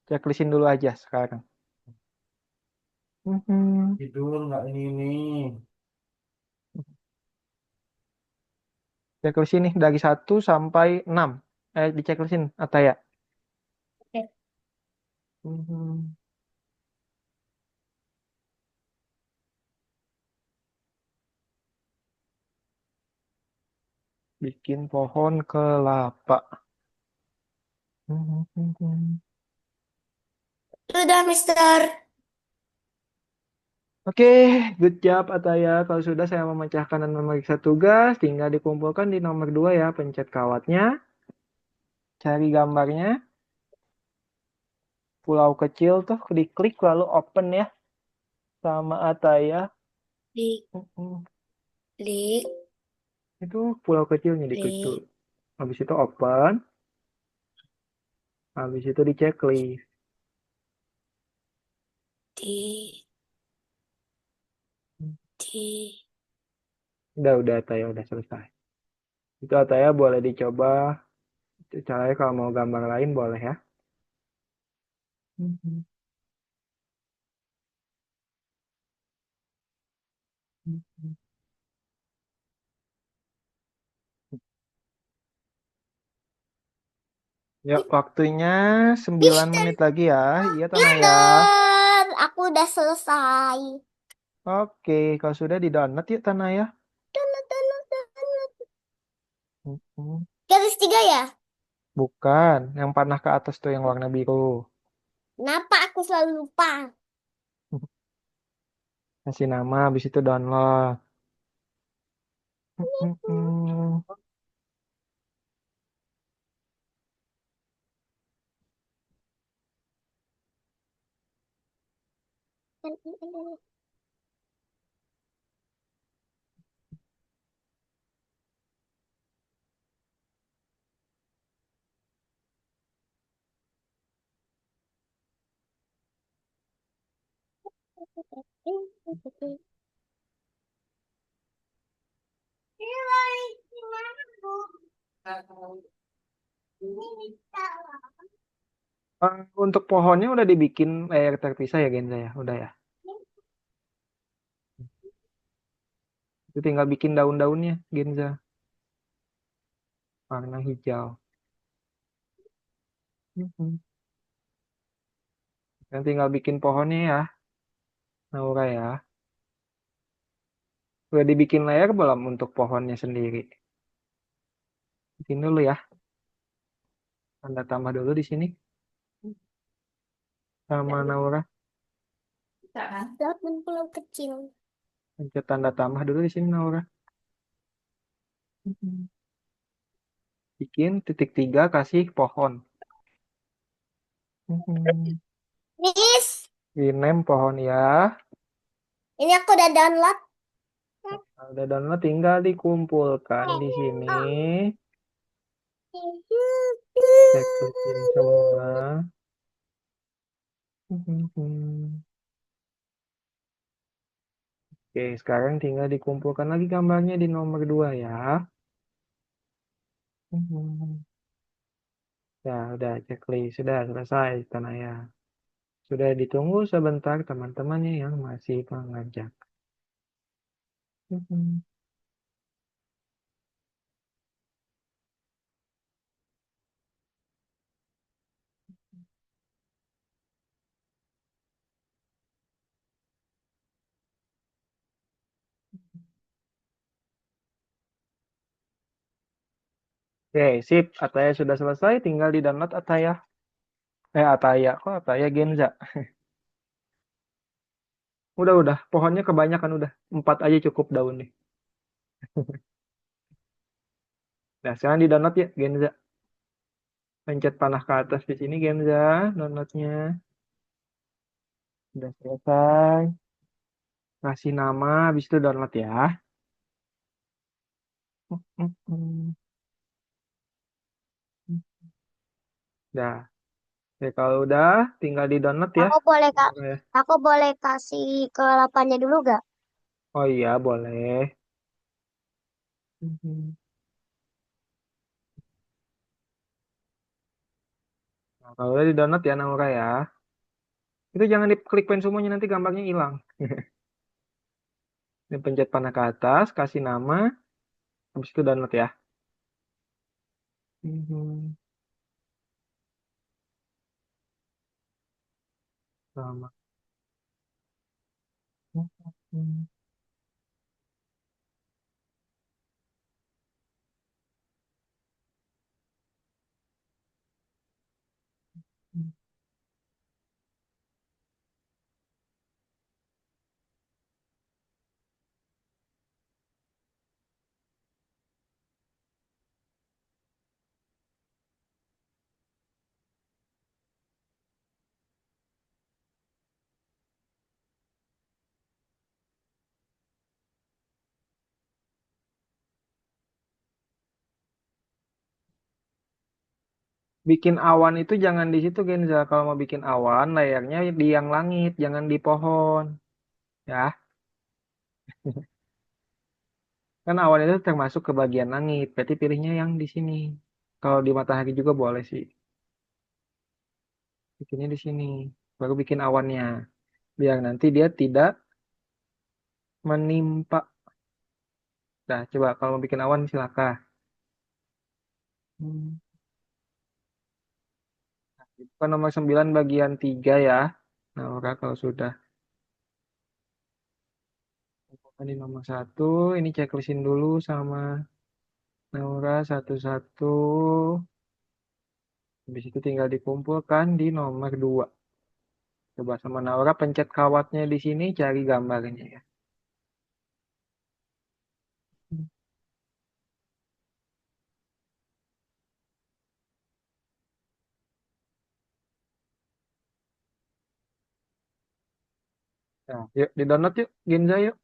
Checklistin dulu aja sekarang. Mhm. Tidur nggak ini. Checklistin nih dari 1 sampai 6. Di checklistin Ataya. Oke. Mhm. Bikin pohon kelapa. Mhm. Sudah, Mister. Oke, good job Ataya. Kalau sudah saya memecahkan dan memeriksa tugas, tinggal dikumpulkan di nomor 2 ya. Pencet kawatnya, cari gambarnya, pulau kecil tuh diklik lalu open ya sama Ataya. Klik, Mm-mm. klik, Itu pulau kecilnya diklik dulu. klik, Habis itu open, habis itu di checklist. di, di. Udah Ataya udah selesai. Itu Ataya boleh dicoba. Caranya kalau mau gambar lain boleh ya. Mhm. Ya, waktunya 9 menit lagi ya. Iya, Tanaya. Bener, aku udah selesai. Oke, kalau sudah di-download yuk, Tanaya. Download. Mhm. Garis 3 ya? Bukan, yang panah ke atas tuh yang warna biru. Kenapa aku selalu lupa? Kasih nama, habis itu download. Mhm. Untuk pohonnya udah dibikin layer terpisah ya, Genza ya? Udah ya? Itu tinggal bikin daun-daunnya, Genza. Warna hijau. Mhm. Dan tinggal bikin pohonnya ya, Naura ya. Udah dibikin layer belum untuk pohonnya sendiri? Bikin dulu ya. Tanda tambah dulu di sini sama Naura. Bisa kan? Delapan pulau kecil. Pencet tanda tambah dulu di sini Naura. Mhm. Bikin titik 3 kasih pohon. Mhm. Miss, Rename pohon ya. ini aku udah download. Nah, udah download tinggal dikumpulkan di sini. Cek bikin semua. Mhm. Oke, sekarang tinggal dikumpulkan lagi gambarnya di nomor 2 ya. Mhm. Ya, udah checklist. Sudah selesai, Tanaya. Sudah ditunggu sebentar teman-temannya yang masih mengajar. Mhm. Oke, sip. Ataya sudah selesai, tinggal di-download Ataya. Ataya. Kok Ataya Genza? Udah. Pohonnya kebanyakan udah. 4 aja cukup daun nih. Nah, sekarang di-download ya, Genza. Pencet panah ke atas di sini, Genza. Downloadnya. Udah selesai. Kasih nama, habis itu download ya. Udah. Oke, kalau udah, tinggal di-download ya. Ya. Aku boleh kasih ke 8-nya dulu gak? Oh iya, boleh. Mhm. Nah, kalau udah di download ya Naura ya. Itu jangan diklik pen semuanya nanti gambarnya hilang. Ini pencet panah ke atas, kasih nama, habis itu download ya. Mhm. Sama. Mhm. Bikin awan itu jangan di situ Genza. Kalau mau bikin awan, layarnya di yang langit, jangan di pohon. Ya, kan awan itu termasuk ke bagian langit. Berarti pilihnya yang di sini. Kalau di matahari juga boleh sih. Bikinnya di sini. Baru bikin awannya. Biar nanti dia tidak menimpa. Nah, coba kalau mau bikin awan silakan. Hmm. Itu kan nomor 9 bagian 3 ya. Nah, Aura kalau sudah. Ini nomor 1. Ini checklistin dulu sama Naura satu-satu. Habis itu tinggal dikumpulkan di nomor 2. Coba sama Naura pencet kawatnya di sini, cari gambarnya ya. Nah, yuk di download yuk, Genza yuk.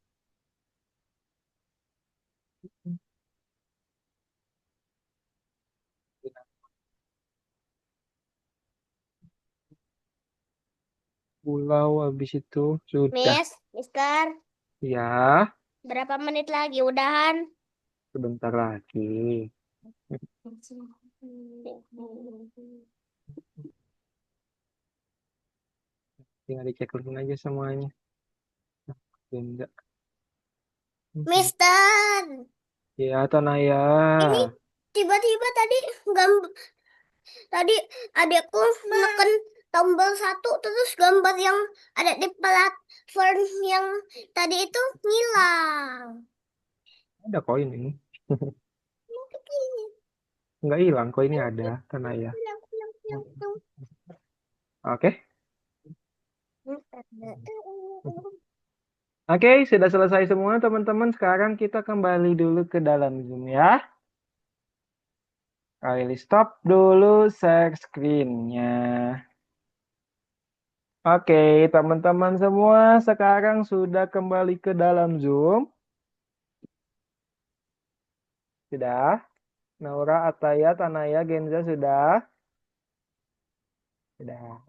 Pulau habis itu sudah. Miss, Mister, Ya, berapa menit lagi udahan? sebentar lagi. Tinggal diceklisin aja semuanya. Nah, Genza. Mister, Ya, Tanaya. ini tiba-tiba tadi adekku neken tombol satu terus gambar yang ada di platform yang tadi itu ngilang. Ada koin ini. Nggak hilang, koinnya ada, Tanaya. Oke. Oke, sudah selesai semua teman-teman. Sekarang kita kembali dulu ke dalam Zoom ya. Kali stop dulu share screen-nya. Oke, teman-teman semua sekarang sudah kembali ke dalam Zoom. Sudah? Naura, Ataya, Tanaya, Genza sudah? Sudah.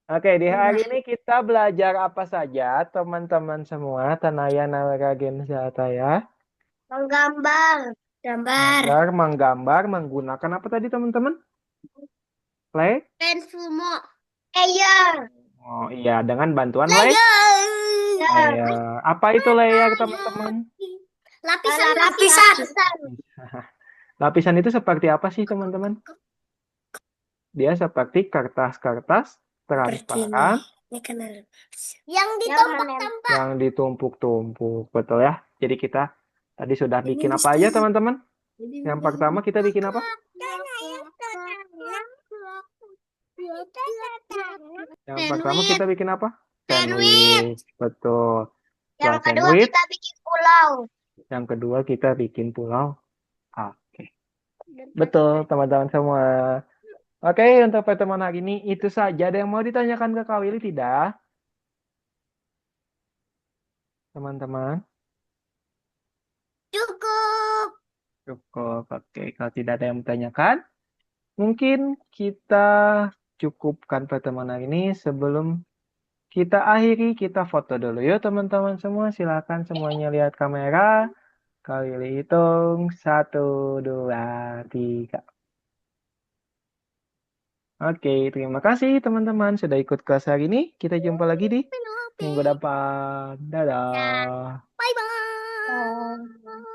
Oke, di hari ini kita belajar apa saja, teman-teman semua? Tanaya, Naura, Genza, Ataya. Menggambar. Gambar. Belajar menggambar menggunakan apa tadi, teman-teman? Play? Pensumo. Layer. Oh iya, dengan bantuan Layer. layer. Apa itu layer, teman-teman? Lapisan. Lapisan itu seperti apa sih, teman-teman? Dia seperti kertas-kertas Seperti ini. transparan Ini kan ada. Yang ditumpuk-tumpuk. yang ditumpuk-tumpuk, betul ya. Jadi kita tadi sudah Ini bikin apa Mister. aja, teman-teman? Yang pertama kita bikin apa? Yang pertama kita bikin apa? Sandwich, betul. Yang Setelah kedua sandwich, kita bikin pulau. yang kedua kita bikin pulau. Oke, betul teman-teman semua. Oke, untuk pertemuan hari ini itu saja. Ada yang mau ditanyakan ke Kak Willy tidak? Teman-teman, Cukup. cukup. Oke, kalau tidak ada yang ditanyakan, mungkin kita cukupkan pertemuan hari ini sebelum kita akhiri, kita foto dulu. Yuk teman-teman semua, silakan semuanya lihat kamera. Kak Willy hitung, 1, 2, 3. Oke, terima kasih teman-teman sudah ikut kelas hari ini. Kita jumpa lagi di minggu depan. Dadah. Bye bye.